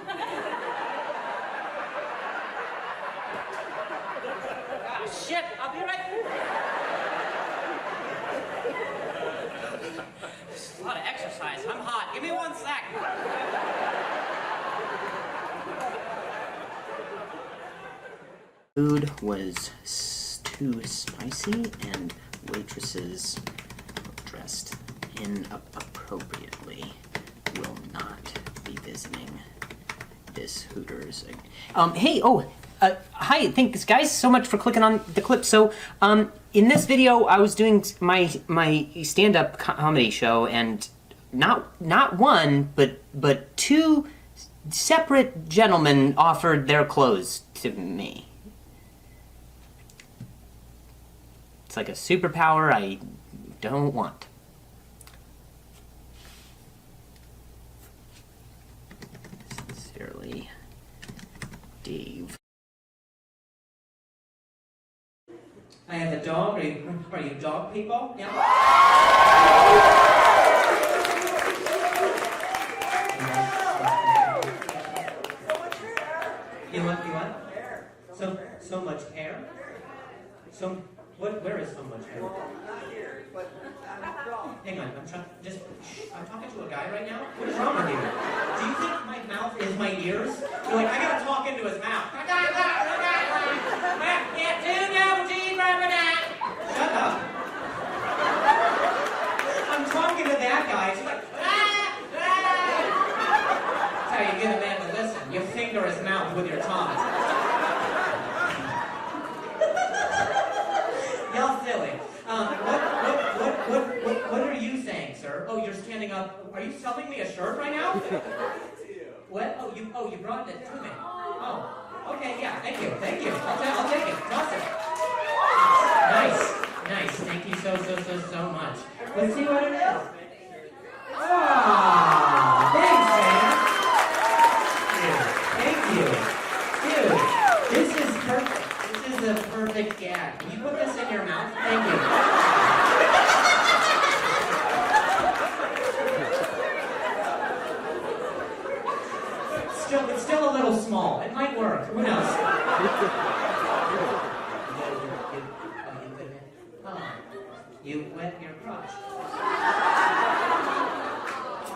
Ah, shit, I'll be right It's a lot of exercise. I'm hot. Give me 1 sec. Food was too spicy, and waitresses dressed inappropriately will not be visiting this Hooters again. Hi, thanks guys so much for clicking on the clip. So, in this video, I was doing my stand-up comedy show, and not one, but 2 separate gentlemen offered their clothes to me. It's like a superpower I don't want. Sincerely, Dave. I have a dog. Are you dog people? Yeah. You want? So much hair? Where is so much hair? Not here, but I'm wrong. Hang on, I'm talking to a guy right now? What is wrong with you? Do you think my mouth is my ears? You're like, I gotta talk into his mouth. Shut up. I'm talking to that guy. He's like, That's how you get a man to listen. You finger his mouth with your tongue. Y'all silly. are you selling me a shirt right now? What? Oh, you brought it to me. Oh, okay, yeah, thank you. I'll take it. Toss it. Nice. Thank you so much. Let's see what it is. Ah, thanks, man. Dude, this is perfect. This is a perfect gag. Can you put this in your mouth? Thank you. It's still a little small. It might work. Who knows? You wet your crotch.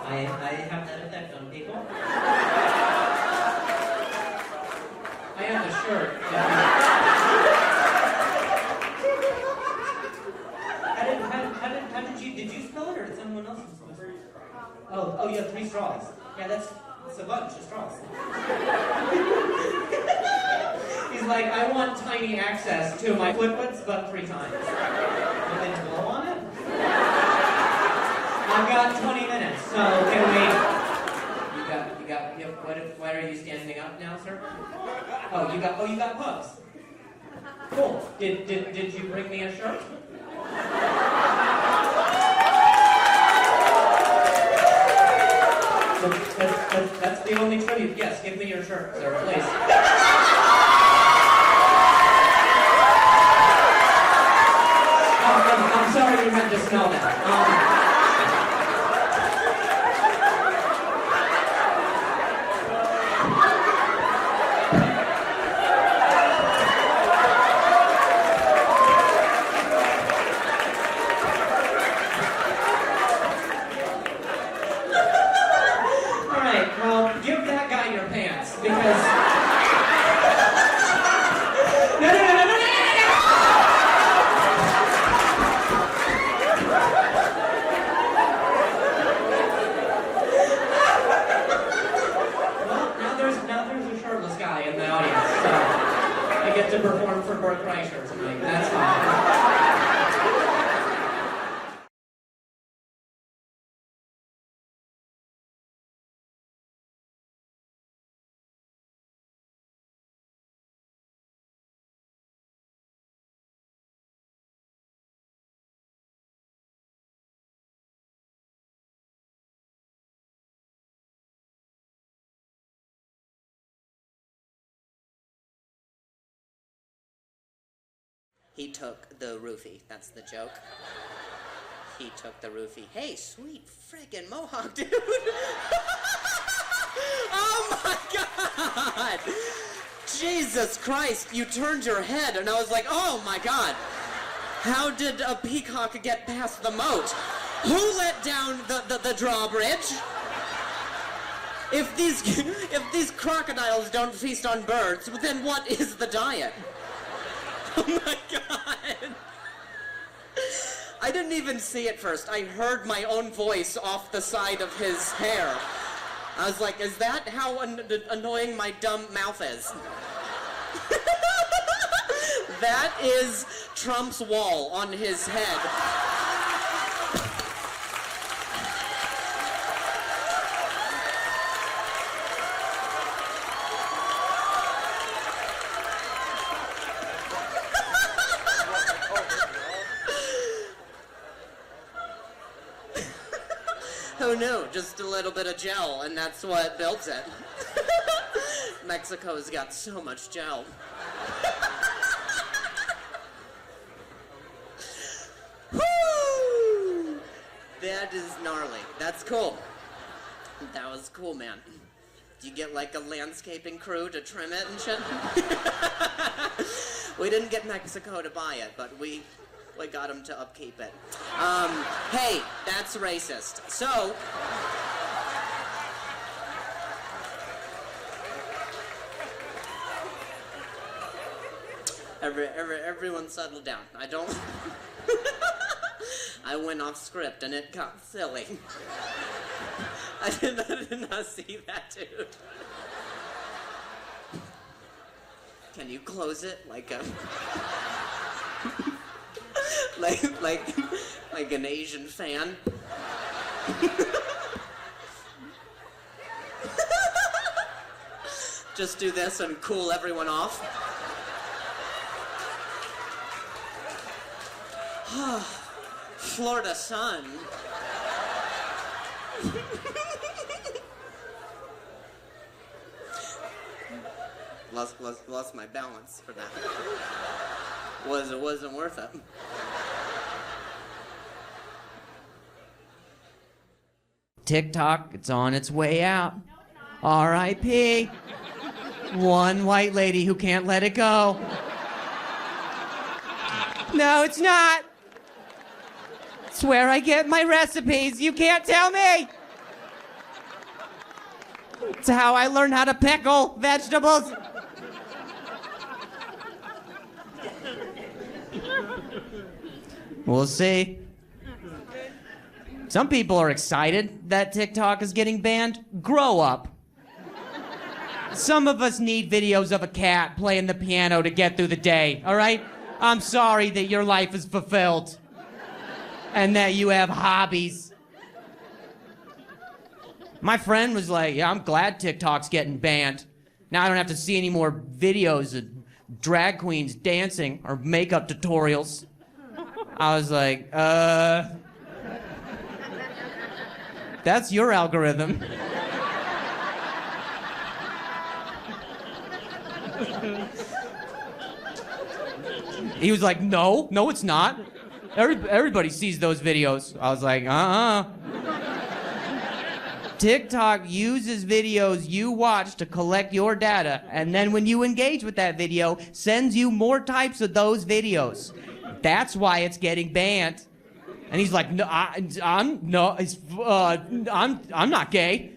I have that effect on people. I have a shirt. Did you spill it or did someone else spill it? Oh, you have 3 straws. Yeah, that's a bunch of straws. He's like, I want tiny access to my flippets, but 3 times. And then blow on it? I've got 20 minutes, so can we... Why are you standing up now, sir? Oh, you got pups. Cool. Did you bring me a shirt? That's the only tribute. Yes, give me your shirt, sir, please. I'm sorry you had to smell that. He took the roofie. That's the joke. He took the roofie. Hey, sweet friggin' mohawk, dude. Oh my God. Jesus Christ, you turned your head and I was like, oh my God. How did a peacock get past the moat? Who let down the drawbridge? If these crocodiles don't feast on birds, then what is the diet? Oh my God. I didn't even see it first. I heard my own voice off the side of his hair. I was like, is that how annoying my dumb mouth is? That is Trump's wall on his head. Oh no, just a little bit of gel, and that's what builds it. Mexico's got so much gel. Woo! That is gnarly. That's cool. That was cool, man. Do you get like a landscaping crew to trim it and shit? We didn't get Mexico to buy it, but we got him to upkeep it. Hey, that's racist. So, everyone settle down. I don't... I went off script and it got silly. I did not see that, dude. Can you close it like a... like an Asian fan? just do this and cool everyone off. Florida sun. Lost my balance for that. It wasn't worth it. TikTok, it's on its way out. R.I.P. One white lady who can't let it go. No, it's not. It's where I get my recipes. You can't tell me. It's how I learned how to pickle vegetables. We'll see. Some people are excited that TikTok is getting banned. Grow up. Some of us need videos of a cat playing the piano to get through the day, all right? I'm sorry that your life is fulfilled and that you have hobbies. My friend was like, yeah, I'm glad TikTok's getting banned. Now I don't have to see any more videos of drag queens dancing or makeup tutorials. I was like, that's your algorithm. He was like, no, it's not. Everybody sees those videos. I was like, TikTok uses videos you watch to collect your data, and then when you engage with that video, sends you more types of those videos. That's why it's getting banned. And he's like, no, I'm not gay.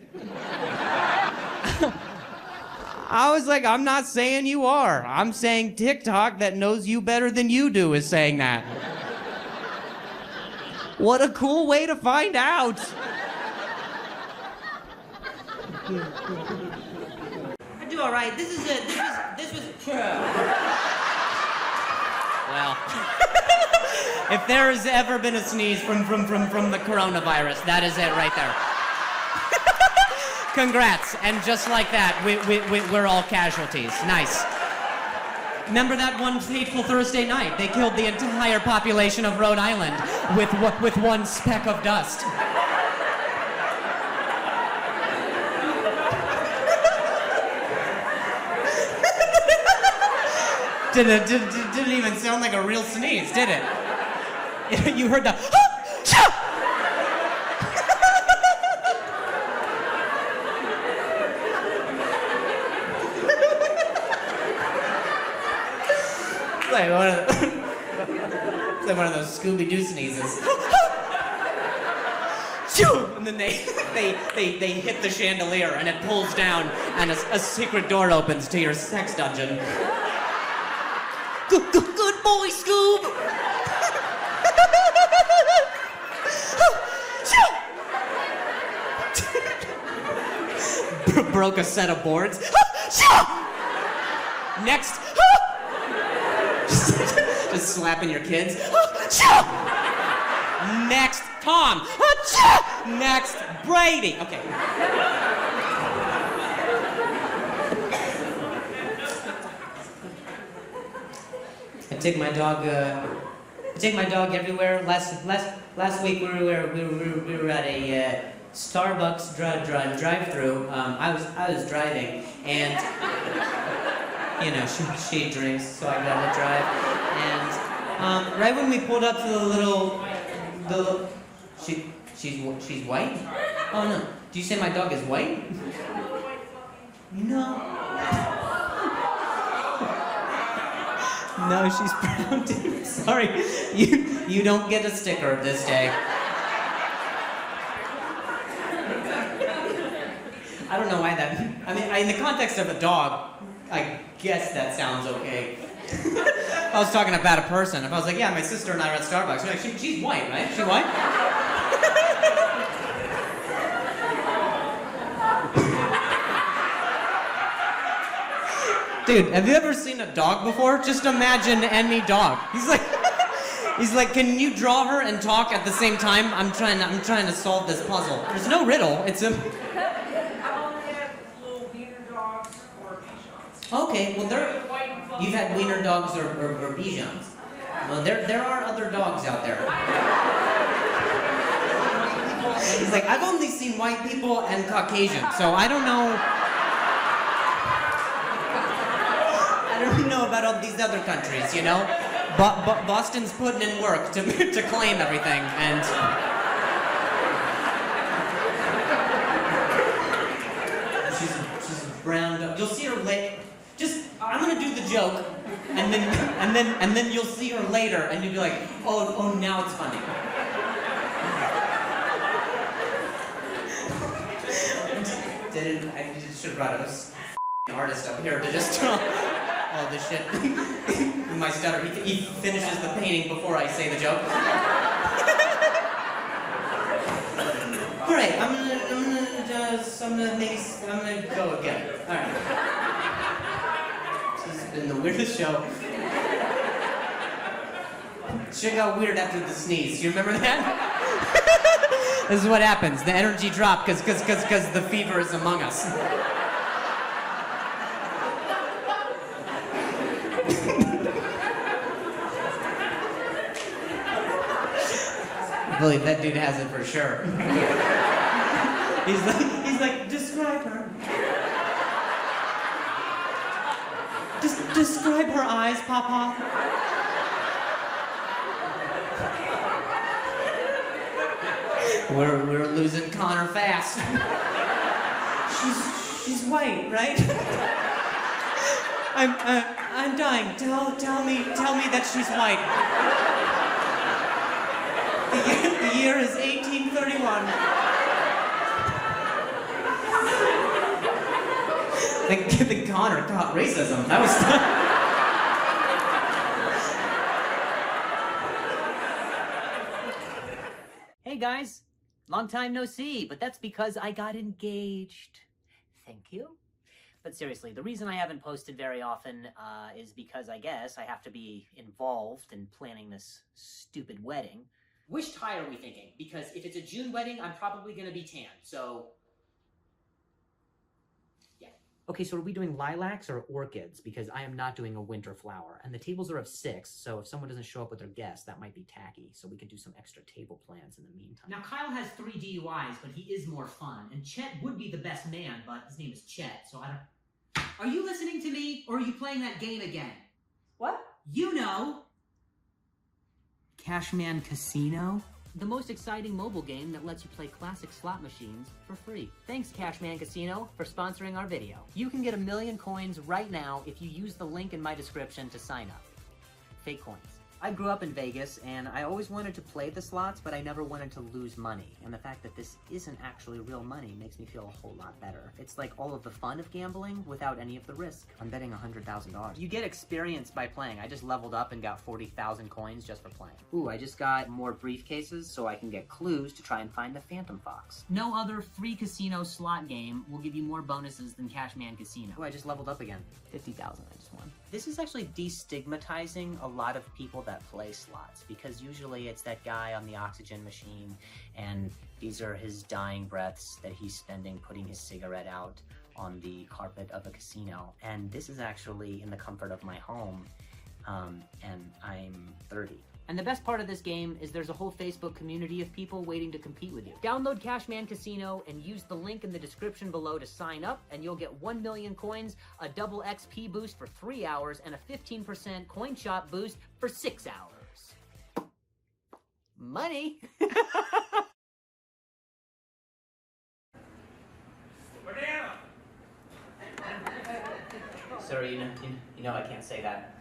I was like, I'm not saying you are. I'm saying TikTok that knows you better than you do is saying that. What a cool way to find out. I do all right. This was. Well, if there has ever been a sneeze from the coronavirus, that is it right there. Congrats, and just like that, we're all casualties. Nice. Remember that one fateful Thursday night? They killed the entire population of Rhode Island with one speck of dust. Didn't even sound like a real sneeze, did it? You heard the it's like one of those Scooby-Doo sneezes. And then they hit the chandelier and it pulls down and a secret door opens to your sex dungeon. Good boy, Scoob! Broke a set of boards. Next. Just slapping your kids. Next, Tom. Next, Brady. Okay. I take my dog everywhere. Last week we were at a Starbucks drive-through. I was driving, and you know she drinks, so I got to drive. And right when we pulled up to the little she's white. Oh no! Do you say my dog is white? No. No, she's brown, dude. Sorry. You don't get a sticker this day. I don't know why that... I mean, in the context of a dog, I guess that sounds okay. If I was talking about a person, if I was like, yeah, my sister and I are at Starbucks, like, she's white, right? She white? Dude, have you ever seen a dog before? Just imagine any dog. He's like, can you draw her and talk at the same time? I'm trying to solve this puzzle. There's no riddle. It's a. I only have little wiener dogs or Okay, well you've had wiener dogs or Bichons. Well, there are other dogs out there. He's like, I've only seen white people and Caucasian, so I don't know. I don't know about all these other countries, you know? But Boston's putting in work to claim everything, and she's a brown dog. You'll see her later. I'm gonna do the joke, and then you'll see her later, and you'll be like, oh, now it's funny. I should have brought an artist up here to just draw all this shit. My stutter, he finishes the painting before I say the joke. All right, I'm gonna go again. All right. This has been the weirdest show. Shit got weird after the sneeze. You remember that? This is what happens. The energy dropped because the fever is among us. I believe that dude has it for sure. He's like, describe her. Describe her eyes, Papa. We're losing Connor fast. She's white, right? I'm dying. Tell me that she's white. The year is 1831. The Connor caught racism. That was. Hey guys, long time no see, but that's because I got engaged. Thank you. But seriously, the reason I haven't posted very often is because I guess I have to be involved in planning this stupid wedding. Which tie are we thinking? Because if it's a June wedding, I'm probably gonna be tan, so... yeah. Okay, so are we doing lilacs or orchids? Because I am not doing a winter flower. And the tables are of 6, so if someone doesn't show up with their guests, that might be tacky. So we could do some extra table plans in the meantime. Now, Kyle has 3 DUIs, but he is more fun. And Chet would be the best man, but his name is Chet, so I don't... Are you listening to me, or are you playing that game again? What? You know! Cashman Casino? The most exciting mobile game that lets you play classic slot machines for free. Thanks, Cashman Casino, for sponsoring our video. You can get 1 million coins right now if you use the link in my description to sign up. Fake coins. I grew up in Vegas, and I always wanted to play the slots, but I never wanted to lose money. And the fact that this isn't actually real money makes me feel a whole lot better. It's like all of the fun of gambling without any of the risk. I'm betting $100,000. You get experience by playing. I just leveled up and got 40,000 coins just for playing. Ooh, I just got more briefcases so I can get clues to try and find the Phantom Fox. No other free casino slot game will give you more bonuses than Cashman Casino. Ooh, I just leveled up again. 50,000 I just won. This is actually destigmatizing a lot of people that play slots, because usually it's that guy on the oxygen machine and these are his dying breaths that he's spending putting his cigarette out on the carpet of a casino. And this is actually in the comfort of my home, and I'm 30. And the best part of this game is there's a whole Facebook community of people waiting to compete with you. Download Cashman Casino and use the link in the description below to sign up, and you'll get 1 million coins, a double XP boost for 3 hours, and a 15% coin shop boost for 6 hours. Money! Sorry, you know I can't say that.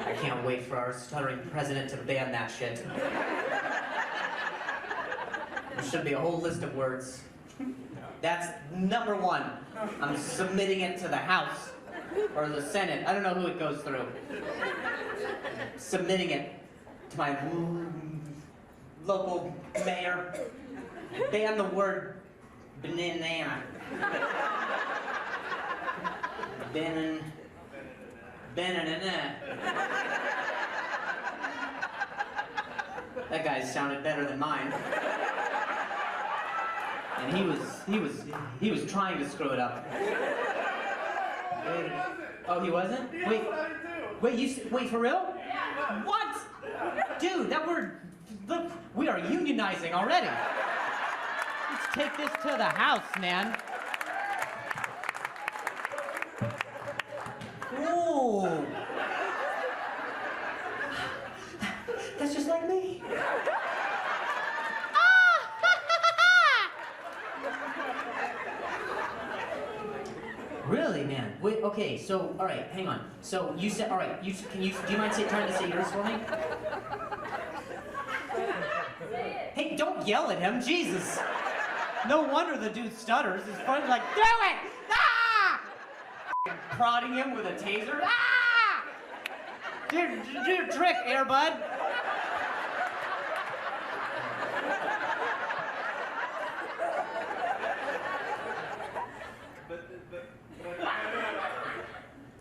I can't wait for our stuttering president to ban that shit. There should be a whole list of words. That's number 1. I'm submitting it to the House or the Senate. I don't know who it goes through. Submitting it to my local mayor. Ban the word banana. That guy sounded better than mine. And he was trying to screw it up. Oh, he wasn't? Wait, wait, for real? Yeah. What? Dude, look, we are unionizing already. Let's take this to the house, man. Ooh. That's just like me. Really, man? Wait, okay, so, all right, hang on. So you said, all right, do you mind trying to say yours for me? Hey, don't yell at him, Jesus. No wonder the dude stutters. His friend's like, do it! Ah! Prodding him with a taser? Ah! Do your trick, Airbud.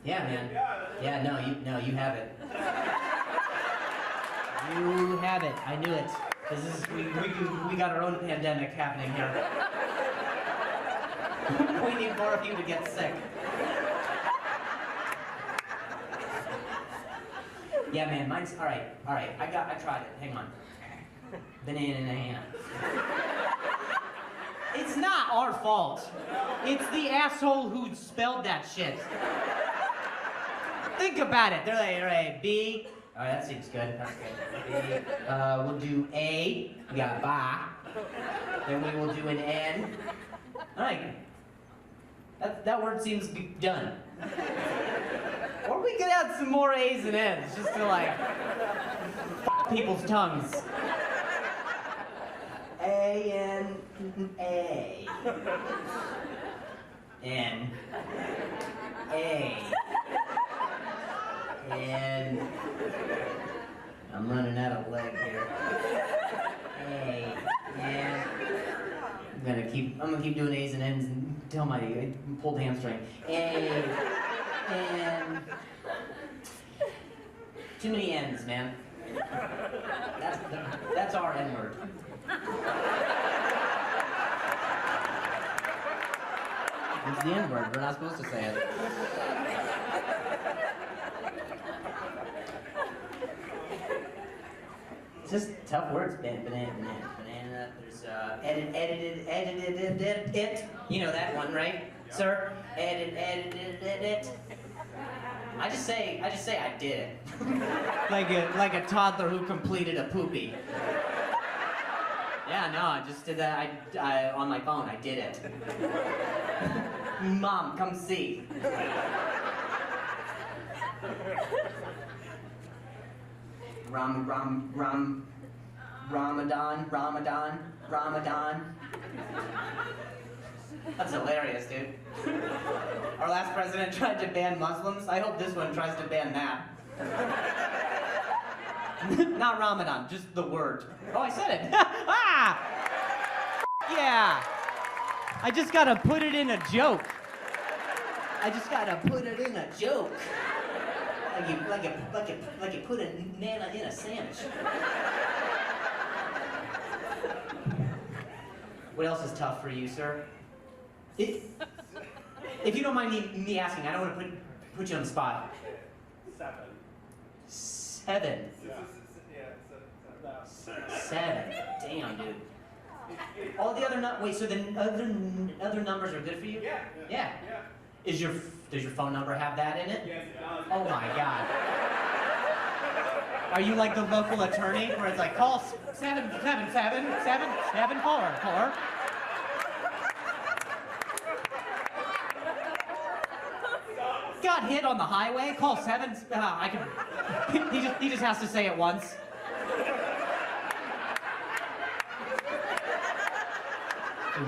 Yeah, man. Yeah, no, you have it. You have it. I knew it. We got our own pandemic happening here. We need more of you to get sick. Yeah, man, mine's all right. I tried it. Hang on. Banana. It's not our fault. It's the asshole who spelled that shit. Think about it. They're like, all right, B. All right, that seems good. That's good. B. We'll do A. We got ba. Then we will do an N. All right. That word seems done. Or we could add some more A's and N's just to like people's tongues. A-N-A. N. A. And I'm running out of leg here. A. And I'm gonna keep doing A's and N's until I pulled hamstring. A. And too many N's, man. That's our N word. It's the N word. We're not supposed to say it. It's just tough words. Banana. There's edited it. You know that one, right, sir? Edited it. I just say I did it. Like a toddler who completed a poopy. Yeah, no, I just did that. I on my phone. I did it. Mom, come see. Ramadan. That's hilarious, dude. Our last president tried to ban Muslims. I hope this one tries to ban that. Not Ramadan, just the word. Oh, I said it. Ah! Yeah. I just gotta put it in a joke. Like you put a nana in a sandwich. What else is tough for you, sir? If you don't mind me asking, I don't want to put you on the spot. 7. Yeah, 7. Damn, dude. All the other so the other numbers are good for you? Yeah. Does your phone number have that in it? Yes, it does. Oh my God. Are you like the local attorney where it's like, call 777-774. Got hit on the highway, call 7. He just has to say it once.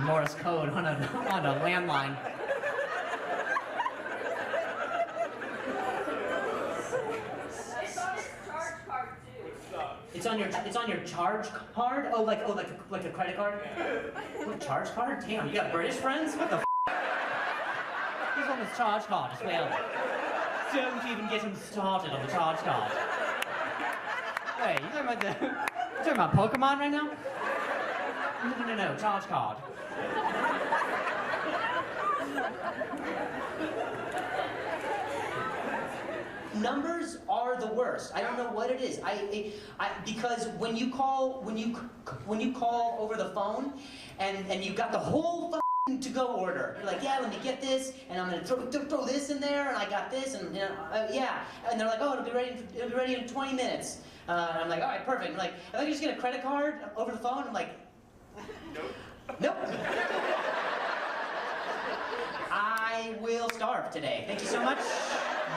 Morse code on a landline. It's on your charge card? Oh, like a credit card? What, charge card? Damn, you got British friends? What the f? He's on his charge card as well. Don't even get him started on the charge card. Wait, you talking about Pokemon right now? No, charge card. numbers are the worst. I don't know what it is. Because when you call over the phone, and you got the whole to-go order. You're like, yeah, let me get this, and I'm gonna throw this in there, and I got this, and yeah. And they're like, oh, it'll be ready in 20 minutes. And I'm like, all right, perfect. I'm like, if I can just get a credit card over the phone, I'm like, nope. I will starve today. Thank you so much.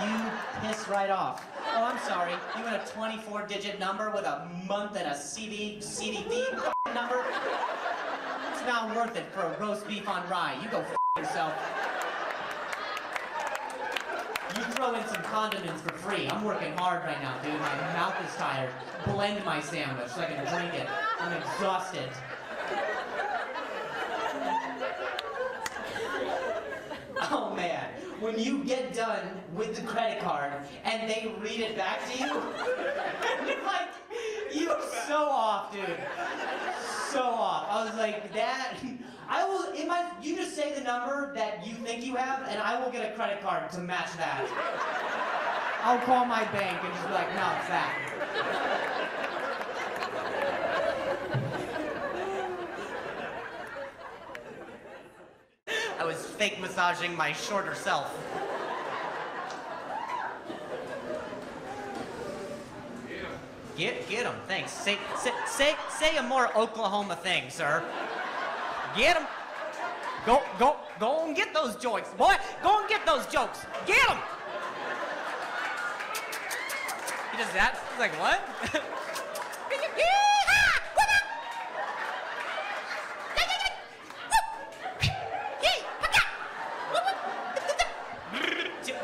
You piss right off. Oh, I'm sorry. You want a 24-digit number with a month and a CVV number? It's not worth it for a roast beef on rye. You go yourself. You throw in some condiments for free. I'm working hard right now, dude. My mouth is tired. Blend my sandwich so I can drink it. I'm exhausted. Oh man, when you get done with the credit card and they read it back to you, you're like, you're so off, dude. So off. I was like, that, you just say the number that you think you have, and I will get a credit card to match that. I'll call my bank and just be like, no, it's that. I was fake massaging my shorter self. Get him, thanks. Say a more Oklahoma thing, sir. Get him. Go and get those jokes, boy. Go and get those jokes. Get him. He does that. He's like, what?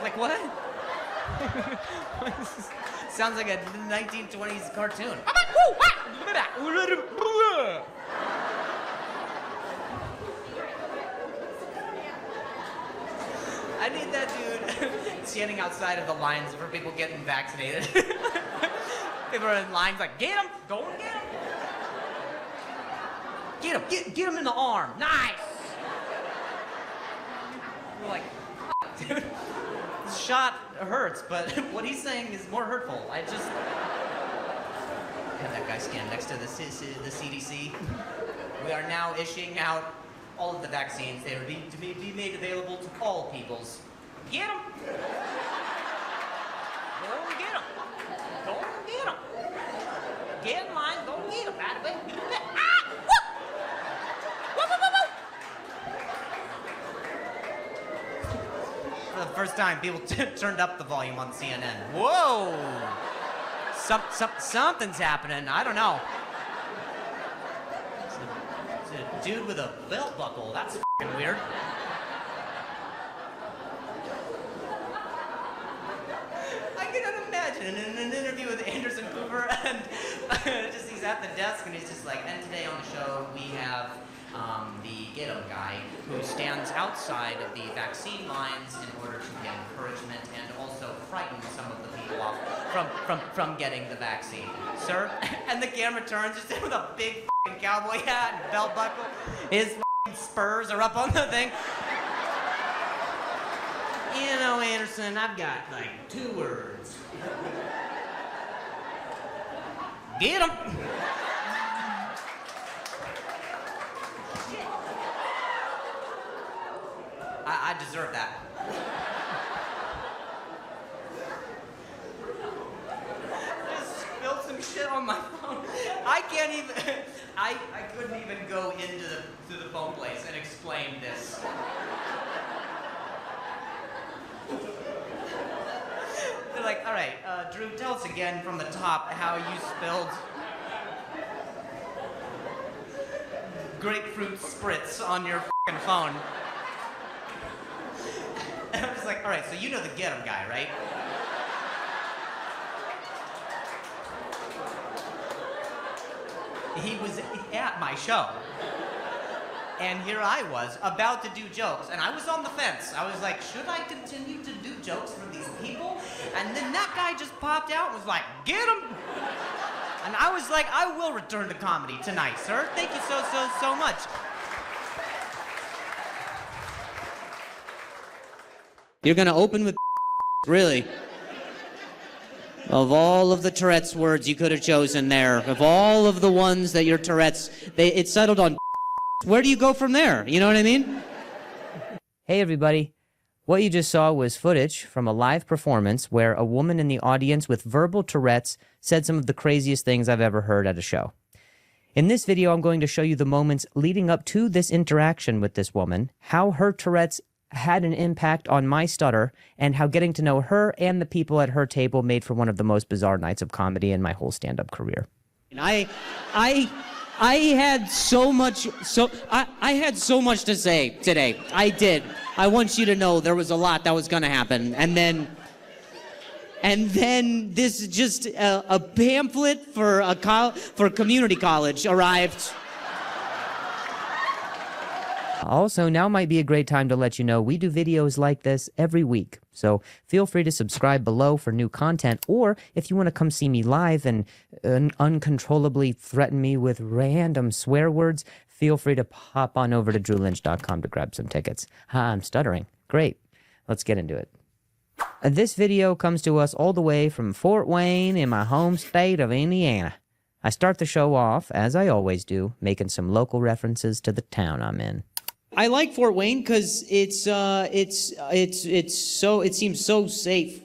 Like what? Sounds like a 1920s cartoon. I need that dude standing outside of the lines for people getting vaccinated. People are in lines like, get him, go and get him. Get him in the arm. Nice. We're like, dude. Shot hurts, but what he's saying is more hurtful. I just have that guy stand next to the CDC. We are now issuing out all of the vaccines. They will be made available to all peoples. Get them! Go and get them! Go and get them! Get in line, go and get them. Right away. Ah! Woo! Woo, woo, woo, woo! For the first time, people turned up the volume on CNN. Whoa! Something's happening. I don't know. It's a dude with a belt buckle. That's f***ing weird. I can imagine in an interview with Anderson Cooper, and just he's at the desk, and he's just like, and today on the show we have the Get 'em guy who stands outside of the vaccine lines in order to get encouragement and also frighten some of the people off from getting the vaccine. Sir? And the camera turns just with a big f***ing cowboy hat and belt buckle. His f***ing spurs are up on the thing. You know, Anderson, I've got like 2 words. Get 'em! I deserve that. Just spilled some shit on my phone. I can't even, I couldn't even go into the phone place and explain this. They're like, all right, Drew, tell us again from the top how you spilled grapefruit spritz on your f***ing phone. And I'm just like, all right, so you know the Get 'em guy, right? He was at my show. And here I was, about to do jokes, and I was on the fence. I was like, should I continue to do jokes for these people? And then that guy just popped out and was like, get 'em! And I was like, I will return to comedy tonight, sir. Thank you so much. You're gonna open with really? Of all of the Tourette's words you could have chosen there, of all of the ones that your Tourette's, it settled on. Where do you go from there? You know what I mean? Hey everybody. What you just saw was footage from a live performance where a woman in the audience with verbal Tourette's said some of the craziest things I've ever heard at a show. In this video, I'm going to show you the moments leading up to this interaction with this woman, how her Tourette's had an impact on my stutter, and how getting to know her and the people at her table made for one of the most bizarre nights of comedy in my whole stand-up career. I had so much to say today. I did. I want you to know there was a lot that was going to happen, and then this is just a pamphlet for community college arrived. Also, now might be a great time to let you know we do videos like this every week. So feel free to subscribe below for new content, or if you want to come see me live and uncontrollably threaten me with random swear words, feel free to pop on over to drewlynch.com to grab some tickets. I'm stuttering. Great. Let's get into it. This video comes to us all the way from Fort Wayne in my home state of Indiana. I start the show off, as I always do, making some local references to the town I'm in. I like Fort Wayne because it seems so safe.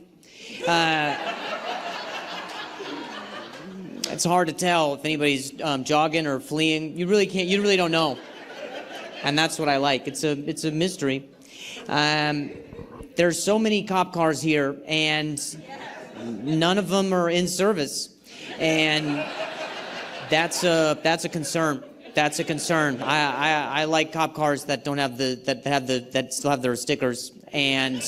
It's hard to tell if anybody's jogging or fleeing. You really don't know, and that's what I like. It's a mystery. There's so many cop cars here, and none of them are in service, and that's a concern. That's a concern. I like cop cars that don't have that still have their stickers and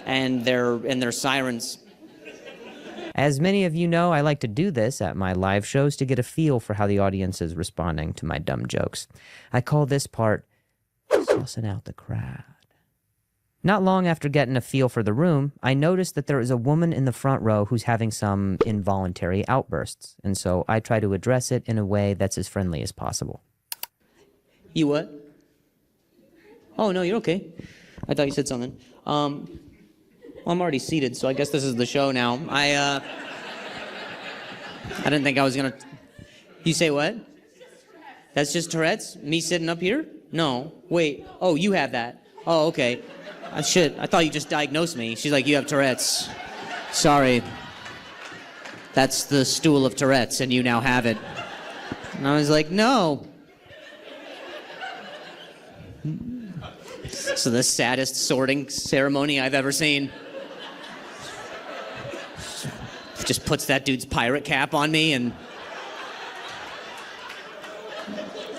their sirens. As many of you know, I like to do this at my live shows to get a feel for how the audience is responding to my dumb jokes. I call this part sussing out the crowd. Not long after getting a feel for the room, I noticed that there is a woman in the front row who's having some involuntary outbursts, and so I try to address it in a way that's as friendly as possible. You what? Oh, no, you're okay. I thought you said something. Well, I'm already seated, so I guess this is the show now. I didn't think I was gonna... You say what? That's just Tourette's? Me sitting up here? No. Wait. Oh, you have that. Oh, okay. Shit, I thought you just diagnosed me. She's like, you have Tourette's. Sorry. That's the stool of Tourette's, and you now have it. And I was like, no. So the saddest sorting ceremony I've ever seen. Just puts that dude's pirate cap on me and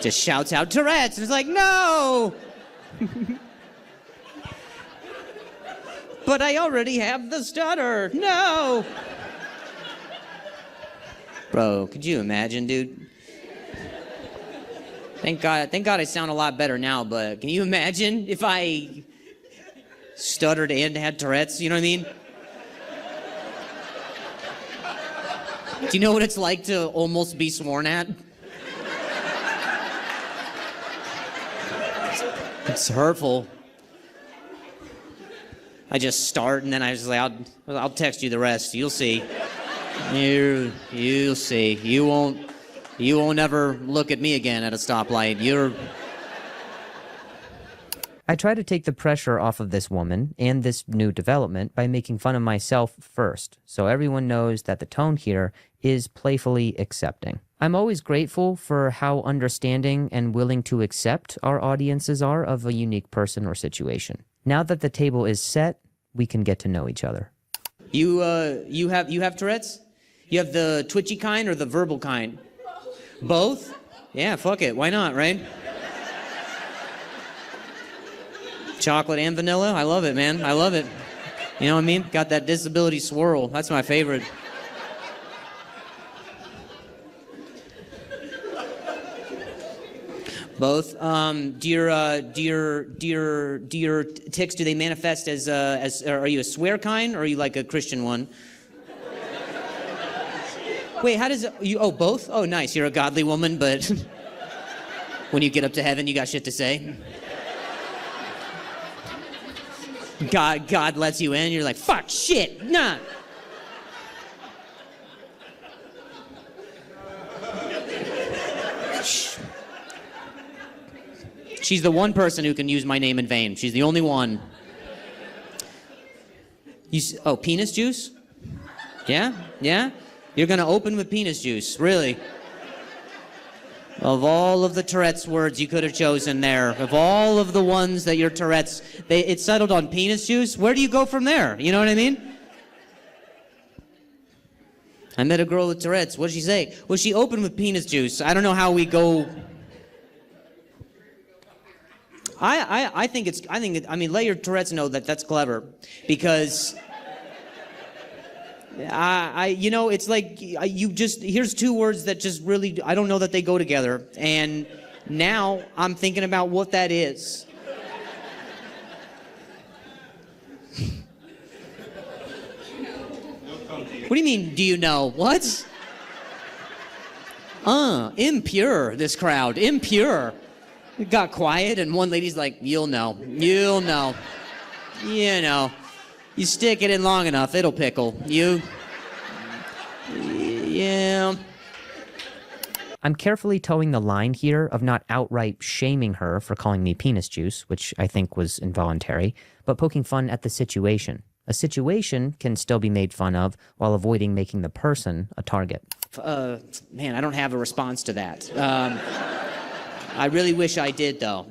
just shouts out Tourette's, and it's like, no! But I already have the stutter. No! Bro, could you imagine, dude? Thank God I sound a lot better now, but can you imagine if I stuttered and had Tourette's, you know what I mean? Do you know what it's like to almost be sworn at? It's hurtful. I just start, and then I was like, I'll text you the rest. You'll see. You'll see. You won't ever look at me again at a stoplight. I try to take the pressure off of this woman and this new development by making fun of myself first, so everyone knows that the tone here is playfully accepting. I'm always grateful for how understanding and willing to accept our audiences are of a unique person or situation. Now that the table is set, we can get to know each other. You have Tourette's? You have the twitchy kind or the verbal kind? Both? Yeah, fuck it. Why not, right? Chocolate and vanilla? I love it, man. I love it. You know what I mean? Got that disability swirl. That's my favorite. Both. Do your tics, do they manifest as are you a swear kind or are you like a Christian one? Wait, how does both? Oh, nice. You're a godly woman, but when you get up to heaven, you got shit to say. God lets you in. You're like, fuck, shit, nah. She's the one person who can use my name in vain. She's the only one. Oh, penis juice? Yeah? You're gonna open with penis juice, really? Of all of the Tourette's words you could have chosen there, of all of the ones that your Tourette's, it settled on penis juice, where do you go from there? You know what I mean? I met a girl with Tourette's. What did she say? Well, she opened with penis juice. I don't know how we go. I think let your Tourette's know that that's clever, because it's like here's two words that just really, I don't know that they go together, and now I'm thinking about what that is. What do you mean, do you know? What? Impure, this crowd, impure. It got quiet, and one lady's like, you'll know. You know. You stick it in long enough, it'll pickle. Yeah. I'm carefully towing the line here of not outright shaming her for calling me penis juice, which I think was involuntary, but poking fun at the situation. A situation can still be made fun of while avoiding making the person a target. Man, I don't have a response to that. I really wish I did, though.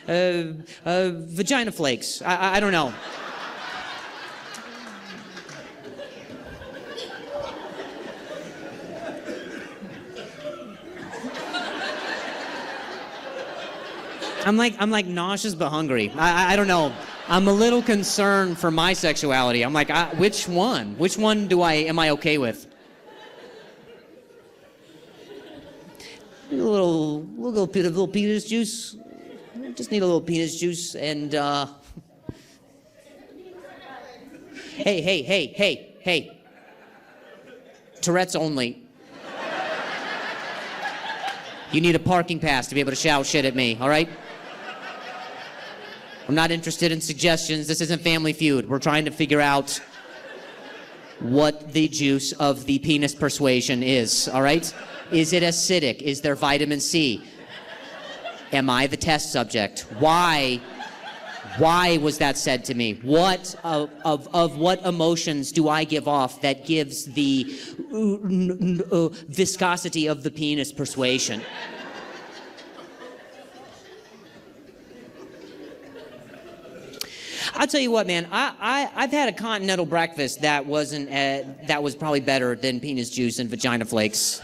Vagina flakes. I don't know. I'm like nauseous but hungry. I don't know. I'm a little concerned for my sexuality. I'm like, which one? Which one am I okay with? A little penis juice. Just need a little penis juice and Hey. Tourette's only. You need a parking pass to be able to shout shit at me, all right? I'm not interested in suggestions. This isn't Family Feud. We're trying to figure out what the juice of the penis persuasion is, all right? Is it acidic? Is there vitamin C? Am I the test subject? Why was that said to me? What of what emotions do I give off that gives the viscosity of the penis persuasion? I'll tell you what, man. I've had a continental breakfast that was probably better than penis juice and vagina flakes.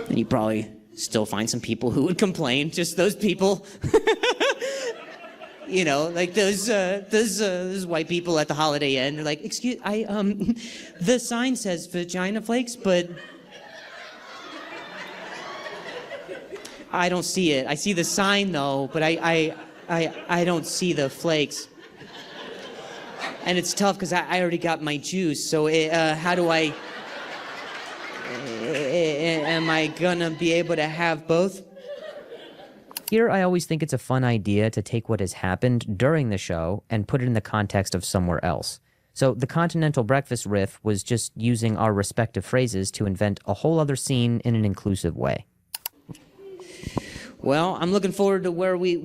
And you probably still find some people who would complain. Just those people. You know, like those white people at the Holiday Inn. They're like, excuse, the sign says vagina flakes, but I don't see it. I see the sign though, but I don't see the flakes. And it's tough because I already got my juice. So how do I? Am I gonna be able to have both? Here, I always think it's a fun idea to take what has happened during the show and put it in the context of somewhere else. So the continental breakfast riff was just using our respective phrases to invent a whole other scene in an inclusive way. Well, I'm looking forward to where we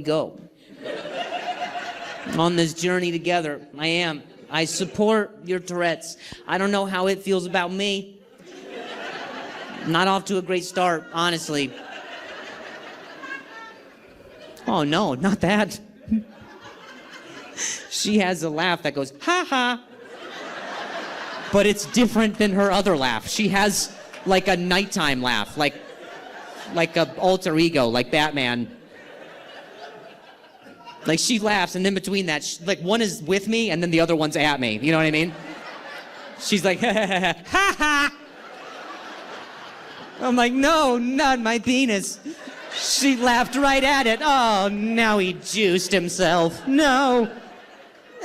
go on this journey together. I am. I support your Tourette's. I don't know how it feels about me. Not off to a great start, honestly. Oh no, not that. She has a laugh that goes, ha ha. But it's different than her other laugh. She has like a nighttime laugh, like a alter ego, like Batman. Like she laughs, and then between that, like one is with me, and then the other one's at me. You know what I mean? She's like, ha ha ha, ha ha. I'm like, no, not my penis. She laughed right at it. Oh, now he juiced himself. No,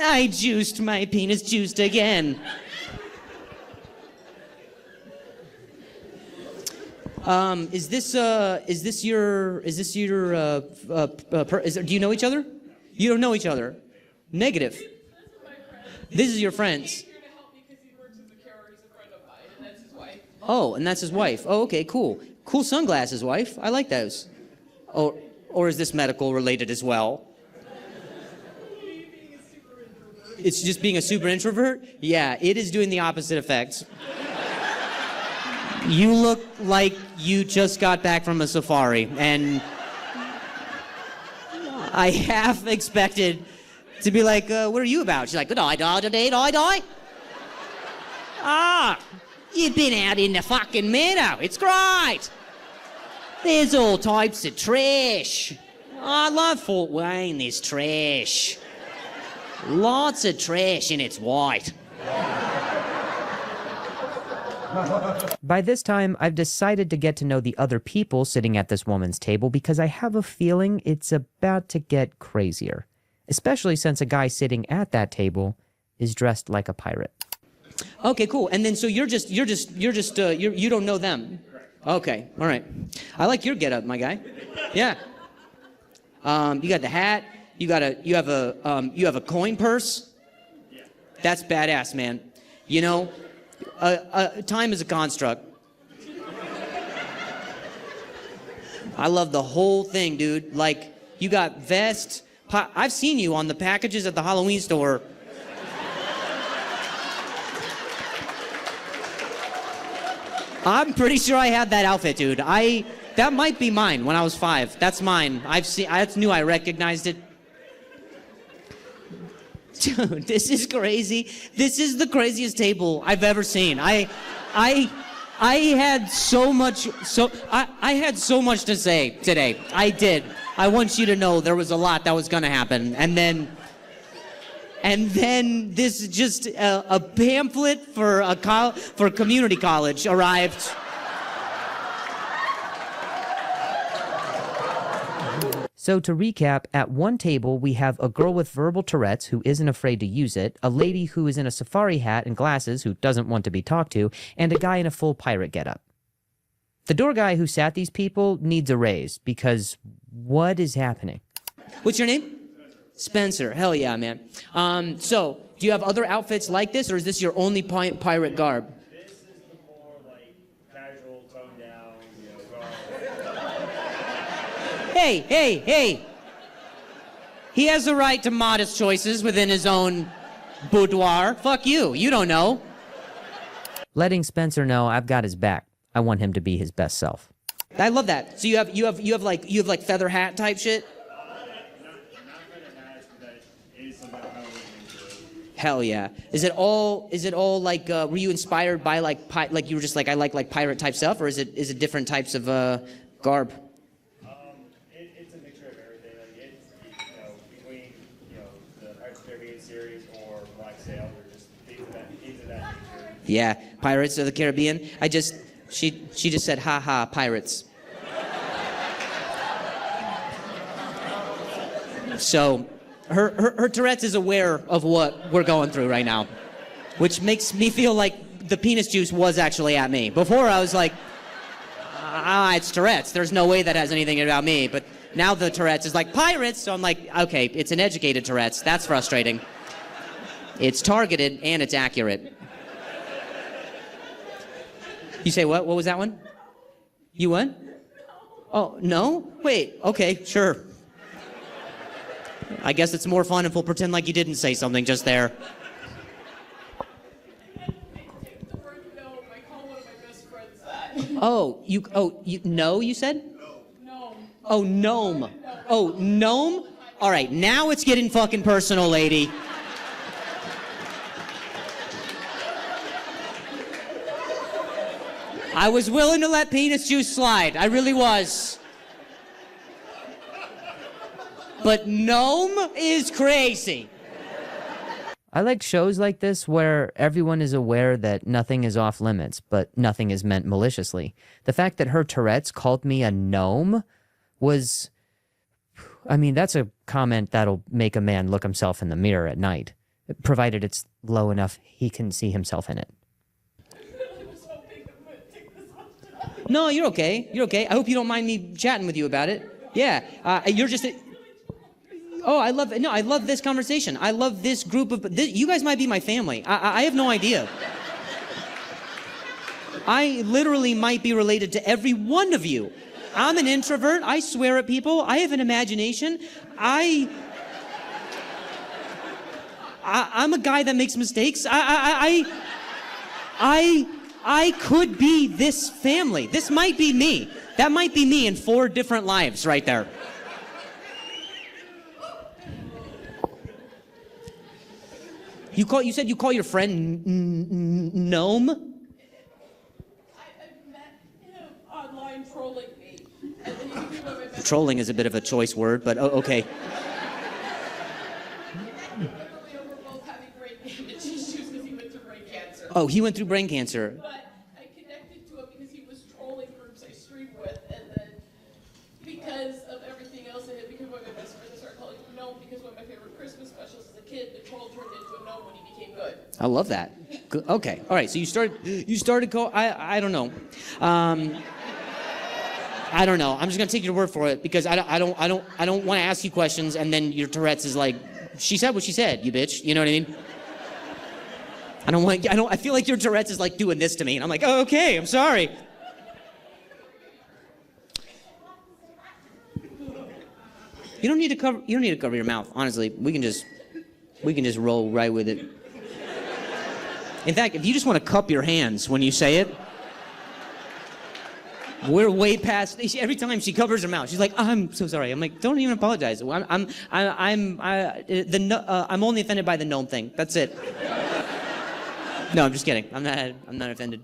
I juiced my penis, juiced again. Is this your, do you know each other? You don't know each other. Negative. This is your friends. Oh, and that's his wife. Oh, okay, cool. Cool sunglasses, wife. I like those. Or is this medical related as well? It's just being a super introvert? Yeah, it is doing the opposite effect. You look like you just got back from a safari, and I half expected to be like, what are you about? She's like, did I die? Ah, you've been out in the fucking meadow. It's great. There's all types of trash. I love Fort Wayne, there's trash. Lots of trash and it's white. By this time, I've decided to get to know the other people sitting at this woman's table because I have a feeling it's about to get crazier. Especially since a guy sitting at that table is dressed like a pirate. Okay, cool. And then so you don't know them. Okay, all right. I like your getup, my guy. Yeah. You got the hat. You have a coin purse. That's badass, man. You know, time is a construct. I love the whole thing, dude. Like, you got vest. I've seen you on the packages at the Halloween store. I'm pretty sure I had that outfit, dude. That might be mine when I was 5. That's mine. I knew I recognized it. Dude, this is crazy. This is the craziest table I've ever seen. I had so much to say today. I did. I want you to know there was a lot that was gonna happen. And then this just a pamphlet for community college arrived. So to recap, at one table we have a girl with verbal Tourette's who isn't afraid to use it, a lady who is in a safari hat and glasses who doesn't want to be talked to, and a guy in a full pirate getup. The door guy who sat these people needs a raise because what is happening? What's your name? Spencer. Hell yeah, man. So, do you have other outfits like this, or is this your only pirate garb? This is the more like casual, toned down, garb. Hey! He has the right to modest choices within his own boudoir. Fuck you. You don't know. Letting Spencer know I've got his back. I want him to be his best self. I love that. So you have like feather hat type shit. Hell yeah. Is it all like were you inspired by like you were just like I like pirate type stuff, or is it different types of garb? It's a mixture of everything. Like it's between the Pirates of the Caribbean series or Black Sail or just things of that nature. Yeah, Pirates of the Caribbean. She just said ha ha pirates. So her Tourette's is aware of what we're going through right now, which makes me feel like the penis juice was actually at me. Before I was like, it's Tourette's. There's no way that has anything about me. But now the Tourette's is like pirates, so I'm like, okay, it's an educated Tourette's. That's frustrating. It's targeted and it's accurate. You say what? What was that one? You what? Oh, no? Wait, okay, sure. I guess it's more fun if we'll pretend like you didn't say something just there. You said? No. Oh, gnome. Oh, gnome? All right, now it's getting fucking personal, lady. I was willing to let penis juice slide. I really was. But gnome is crazy. I like shows like this where everyone is aware that nothing is off limits, but nothing is meant maliciously. The fact that her Tourette's called me a gnome was... I mean, that's a comment that'll make a man look himself in the mirror at night, provided it's low enough he can see himself in it. No, you're okay. You're okay. I hope you don't mind me chatting with you about it. Yeah, you're just. Oh, I love this conversation. I love this group of. You guys might be my family. I have no idea. I literally might be related to every one of you. I'm an introvert. I swear at people. I have an imagination. I'm a guy that makes mistakes. I could be this family. This might be me. That might be me in 4 different lives right there. You said you call your friend Gnome? I met him online trolling me. And then he became my best Trolling is a bit of a choice word, but okay. friend. We were both having brain damage issues because he went through brain cancer. Oh, he went through brain cancer. But I connected to him because he was trolling groups I stream with, and then because of everything else, it had become one of my best friends. I started calling him Gnome because one of my favorite Christmas specials as a kid, the troll turned into a gnome when he became good. I love that. Good. Okay. All right. So you started I don't know. I don't know. I'm just gonna take your word for it because I don't want to ask you questions and then your Tourette's is like, she said what she said, you bitch. You know what I mean? I feel like your Tourette's is like doing this to me, and I'm like, oh, okay, I'm sorry. You don't need to cover your mouth. Honestly, we can just roll right with it. In fact, if you just want to cup your hands when you say it, we're way past. Every time she covers her mouth, she's like, "I'm so sorry." I'm like, "Don't even apologize. I'm only offended by the gnome thing. That's it." No, I'm just kidding. I'm not offended.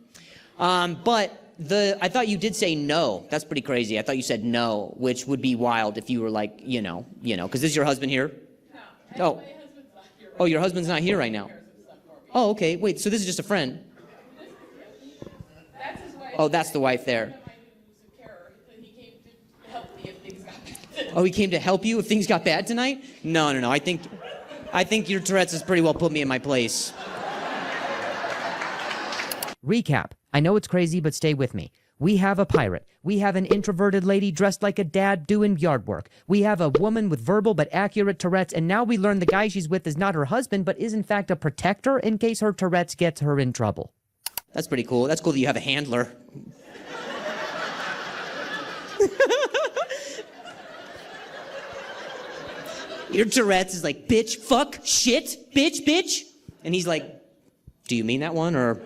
But I thought you did say no. That's pretty crazy. I thought you said no, which would be wild if you were like, you know, because this is your husband here? No. My husband's not here. Oh, your husband's not here right now. Oh, okay. Wait, so this is just a friend. That's his wife. Oh, that's the wife there. He came to help me if things got bad. Oh, he came to help you if things got bad tonight? No. I think your Tourette's has pretty well put me in my place. Recap. I know it's crazy, but stay with me. We have a pirate. We have an introverted lady dressed like a dad doing yard work. We have a woman with verbal but accurate Tourette's, and now we learn the guy she's with is not her husband, but is in fact a protector in case her Tourette's gets her in trouble. That's pretty cool. That's cool that you have a handler. Your Tourette's is like, bitch, fuck, shit, bitch. And he's like, do you mean that one, or...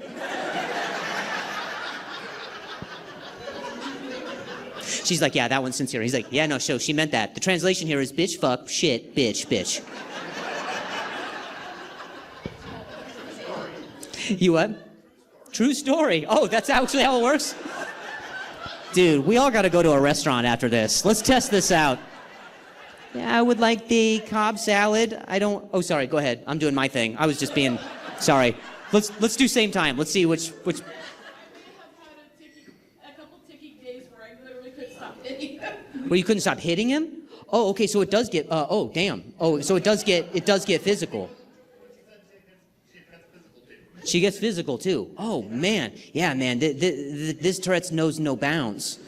She's like, yeah, that one's sincere. He's like, yeah, no, so she meant that. The translation here is bitch, fuck, shit, bitch. You what? True story. Oh, that's actually how it works? Dude, we all gotta go to a restaurant after this. Let's test this out. Yeah, I would like the Cobb salad. Oh, sorry, go ahead. I'm doing my thing. I was just being, sorry. Let's do same time. Let's see which. Where you couldn't stop hitting him? Oh, okay, so it does get, oh, damn. Oh, so it does get physical. She gets physical, too. Oh, man. Yeah, man, this Tourette's knows no bounds.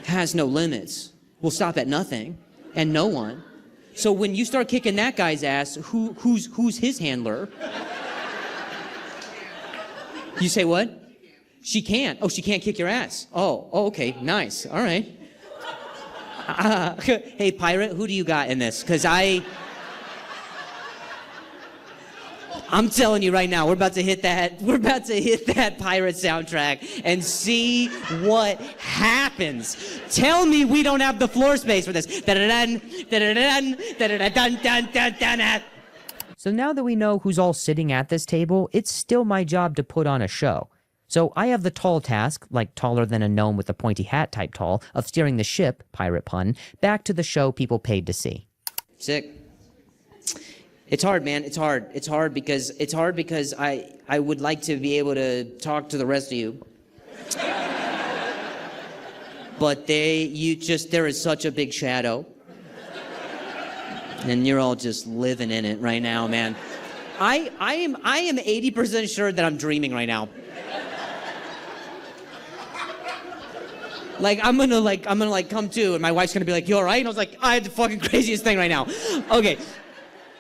Has no limits. Will stop at nothing and no one. So when you start kicking that guy's ass, who's his handler? You say what? She can't. Oh, she can't kick your ass. Oh, okay, nice. All right. Hey, pirate, who do you got in this? Because I'm telling you right now, we're about to hit that pirate soundtrack and see what happens. Tell me we don't have the floor space for this. So now that we know who's all sitting at this table, it's still my job to put on a show. So I have the tall task, like taller than a gnome with a pointy hat type tall, of steering the ship, pirate pun, back to the show people paid to see. Sick. It's hard, man. It's hard. It's hard because I would like to be able to talk to the rest of you. But there is such a big shadow. And you're all just living in it right now, man. I am 80% sure that I'm dreaming right now. Like, I'm gonna come to, and my wife's gonna be like, you all right? And I was like, I had the fucking craziest thing right now. Okay.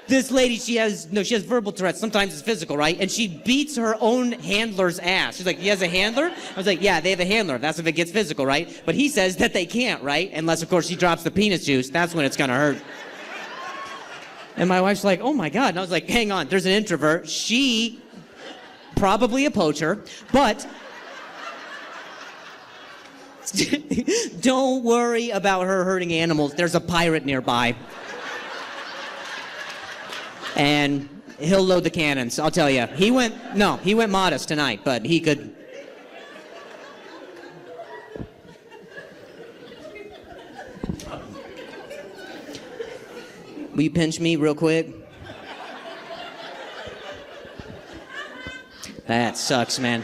This lady, she has verbal Tourette's. Sometimes it's physical, right? And she beats her own handler's ass. She's like, he has a handler? I was like, yeah, they have a handler. That's if it gets physical, right? But he says that they can't, right? Unless, of course, she drops the penis juice. That's when it's gonna hurt. And my wife's like, oh my God. And I was like, hang on, there's an introvert. She, probably a poacher, but don't worry about her hurting animals. There's a pirate nearby. And he'll load the cannons, I'll tell you. He went modest tonight, but he could. Will you pinch me real quick? That sucks, man.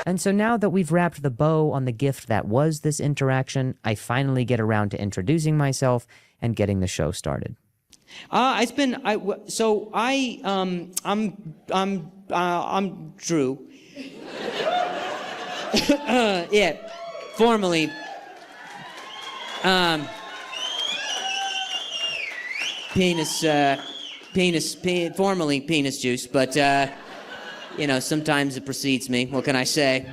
And so now that we've wrapped the bow on the gift that was this interaction, I finally get around to introducing myself and getting the show started. I'm Drew. Yeah, formerly. Formerly penis juice, but sometimes it precedes me. What can I say?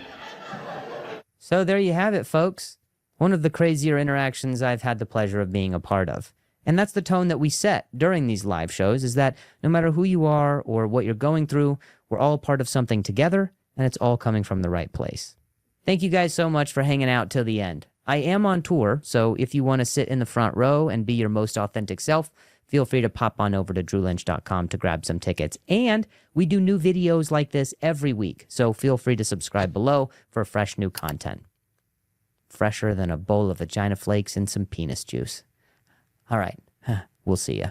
So there you have it, folks. One of the crazier interactions I've had the pleasure of being a part of. And that's the tone that we set during these live shows, is that no matter who you are or what you're going through, we're all part of something together, and it's all coming from the right place. Thank you guys so much for hanging out till the end. I am on tour, so if you want to sit in the front row and be your most authentic self, feel free to pop on over to drewlynch.com to grab some tickets. And we do new videos like this every week, so feel free to subscribe below for fresh new content. Fresher than a bowl of vagina flakes and some penis juice. All right, we'll see ya.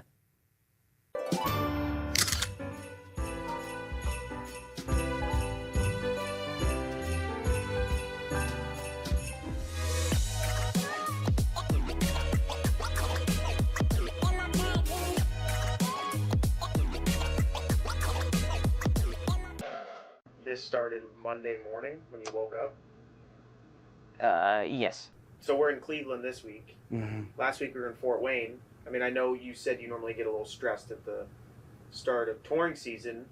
This started Monday morning when you woke up. Yes. So we're in Cleveland this week. Mm-hmm. Last week we were in Fort Wayne. I mean, I know you said you normally get a little stressed at the start of touring season,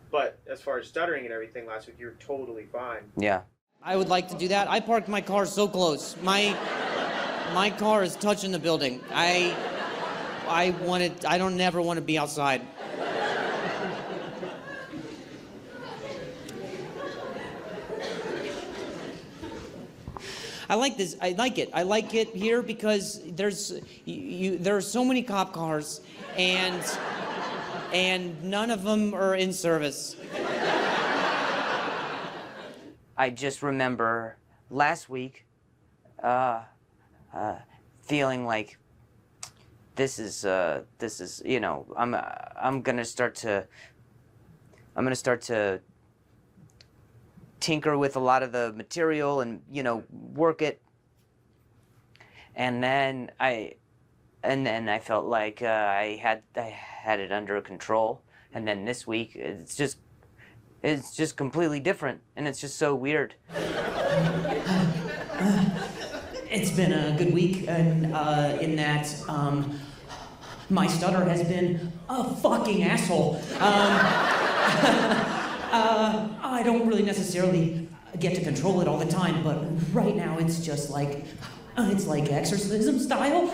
but as far as stuttering and everything, last week you were totally fine. Yeah. I would like to do that. I parked my car so close. My car is touching the building. I don't never want to be outside. I like this. I like it. I like it here because there are so many cop cars, and none of them are in service. I just remember last week feeling like this is I'm gonna start to tinker with a lot of the material and work it, and then I felt like I had it under control, and then this week it's just completely different, and it's just so weird. It's been a good week, and in that my stutter has been a fucking asshole. I don't really necessarily get to control it all the time, but right now it's just like, it's like exorcism style.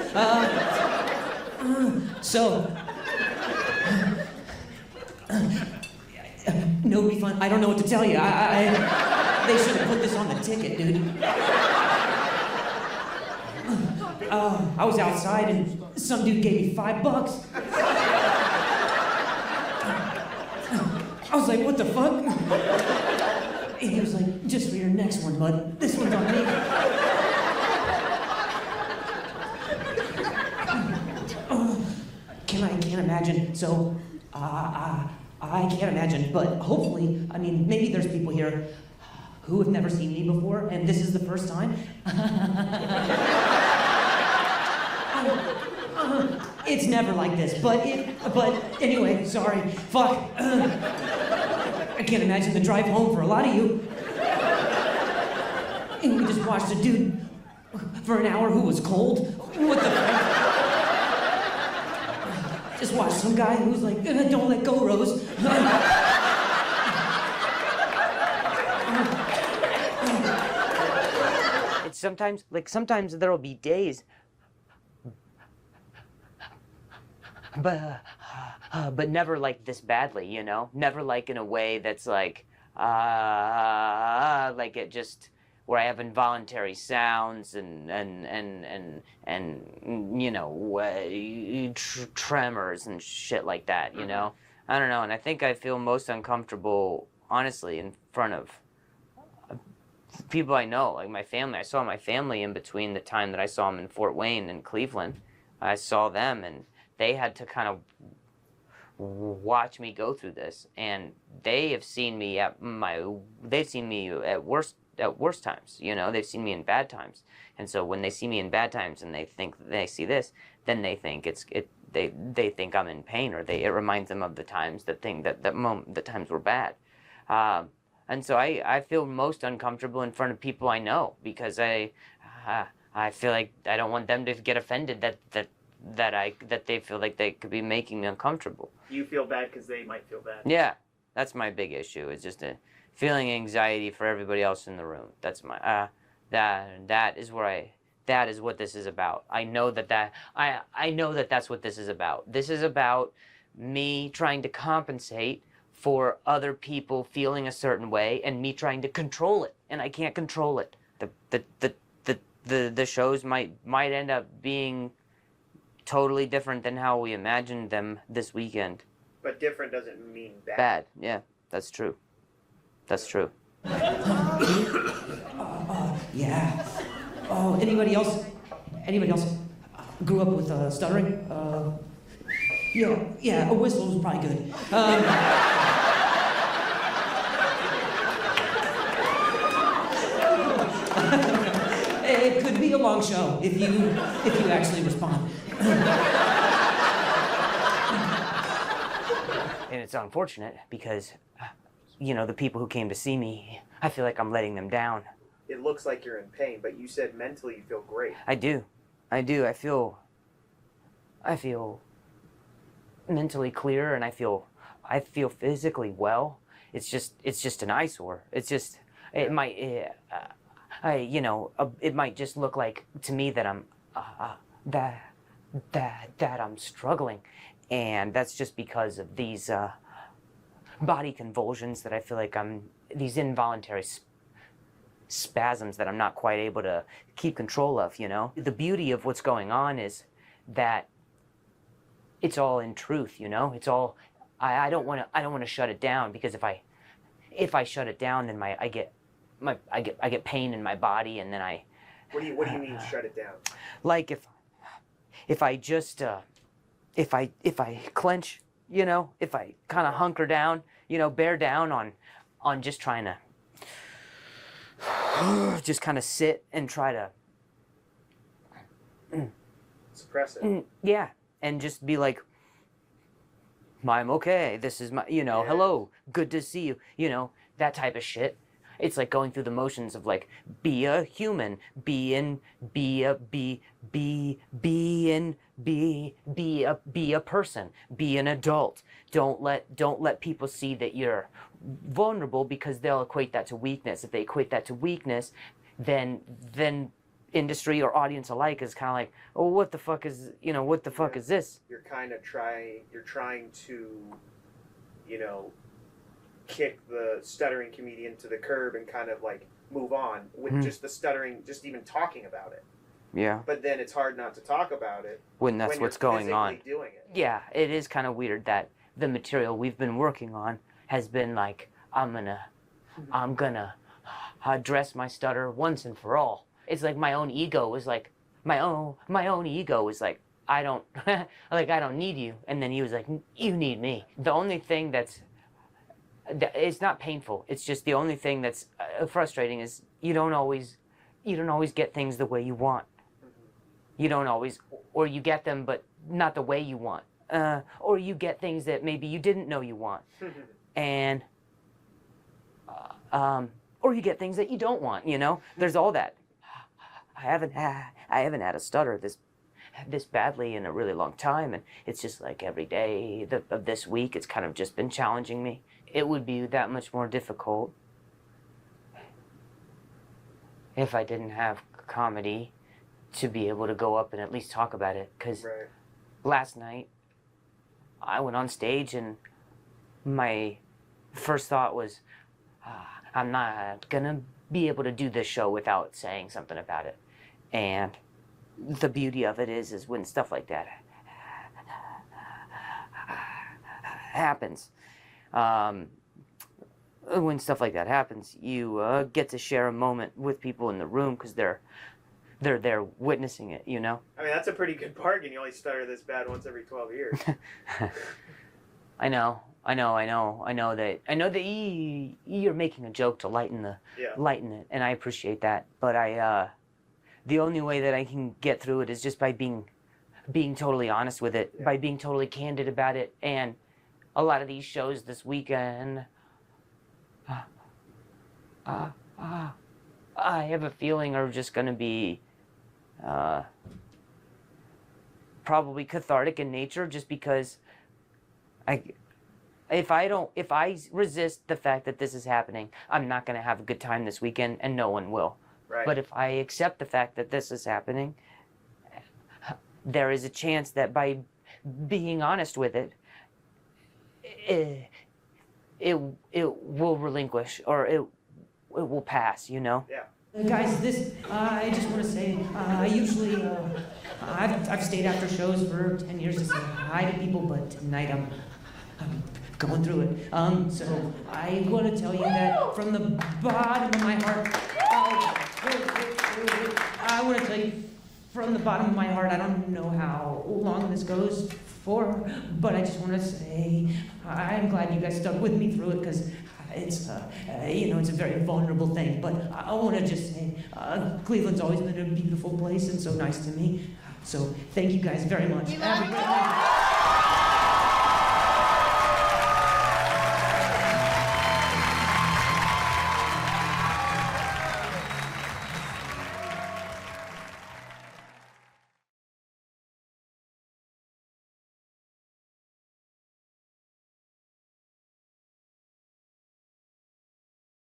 No refund. I don't know what to tell you. They should have put this on the ticket, dude. I was outside and some dude gave me $5. I was like, what the fuck? And he was like, just for your next one, bud. This one's on me. I can't imagine. So, I can't imagine, but hopefully, I mean, maybe there's people here who have never seen me before, and this is the first time. It's never like this, but anyway, sorry, fuck. I can't imagine the drive home for a lot of you. And we just watched a dude for an hour who was cold. What the fuck? Just watched some guy who was like, don't let go, Rose. It's sometimes there'll be days, but never like this badly, you know? Never like in a way that's like it just, where I have involuntary sounds and you know, tremors and shit like that, you know? I don't know, and I think I feel most uncomfortable, honestly, in front of people I know, like my family. I saw my family in between the time that I saw them in Fort Wayne and Cleveland. I saw them, and they had to kind of watch me go through this, and they have seen me at worst times, you know. They've seen me in bad times, and so when they see me in bad times and they think they see this, then they think they think I'm in pain, or it reminds them of the times the times were bad. And so I feel most uncomfortable in front of people I know, because I feel like I don't want them to get offended that they feel like they could be making me uncomfortable. You feel bad because they might feel bad. Yeah, that's my big issue. It's just feeling anxiety for everybody else in the room. That's my that is what this is about. I know that that's what this is about. This is about me trying to compensate for other people feeling a certain way, and me trying to control it, and I can't control it. The shows might end up being totally different than how we imagined them this weekend. But different doesn't mean bad. Bad, yeah, that's true. That's true. Yeah. Oh, anybody else grew up with stuttering? Yeah, a whistle was probably good. It could be a long show if you actually respond. And it's unfortunate because, you know, the people who came to see me, I feel like I'm letting them down. It looks like you're in pain, but you said mentally you feel great. I do. I feel mentally clear, and I feel physically well. It's just an eyesore. It might it might just look like to me that I'm that I'm struggling, and that's just because of these body convulsions that I feel like these involuntary spasms that I'm not quite able to keep control of, you know? The beauty of what's going on is that it's all in truth, you know? It's all, I don't want to shut it down, because if I shut it down, then I get pain in my body, and then What do you mean shut it down? Like if I just if I clench, you know, if I kind of hunker down, you know, bear down on just trying to just kind of sit and try to suppress it. Yeah, and just be like, I'm okay. This is my, you know, hello, good to see you. You know, that type of shit. It's like going through the motions of like, be a human, be a person, be an adult. Don't let people see that you're vulnerable, because they'll equate that to weakness. If they equate that to weakness, then industry or audience alike is kind of like, oh, what the fuck is this? You're trying to, you know, kick the stuttering comedian to the curb and kind of like move on with just the stuttering, just even talking about it. Yeah. But then it's hard not to talk about it when that's what's going on. Doing it. Yeah, it is kind of weird that the material we've been working on has been like, I'm gonna address my stutter once and for all. It's like my own ego was like, my own ego was like, I don't need you, and then he was like, you need me. The only thing it's not painful. It's just the only thing that's frustrating is you don't always get things the way you want. You don't always, or you get them but not the way you want. Or you get things that maybe you didn't know you want. And or you get things that you don't want, you know? There's all that. I haven't had a stutter this badly in a really long time, and it's just like every day of this week, it's kind of just been challenging me. It would be that much more difficult if I didn't have comedy to be able to go up and at least talk about it. Because last night, I went on stage and my first thought was, I'm not gonna be able to do this show without saying something about it. And the beauty of it is when stuff like that happens, when stuff like that happens, you get to share a moment with people in the room because they're there witnessing it, you know? I mean, that's a pretty good bargain. You only stutter this bad once every 12 years. I know that you're making a joke to lighten it, and I appreciate that. But the only way that I can get through it is just by being totally honest with it, by being totally candid about it. And a lot of these shows this weekend, I have a feeling are just going to be probably cathartic in nature, just because if I resist the fact that this is happening, I'm not going to have a good time this weekend, and no one will. Right. But if I accept the fact that this is happening, there is a chance that by being honest with it, it will relinquish, or it will pass, you know? Yeah. Guys, I just want to say, I usually, I've stayed after shows for 10 years to say hi to people, but tonight I'm going through it. So I want to tell you that from the bottom of my heart, I want to tell you from the bottom of my heart, I don't know how long this goes for, but I just want to say I'm glad you guys stuck with me through it, because it's it's a very vulnerable thing. But I want to just say Cleveland's always been a beautiful place and so nice to me. So thank you guys very much. Have a great night.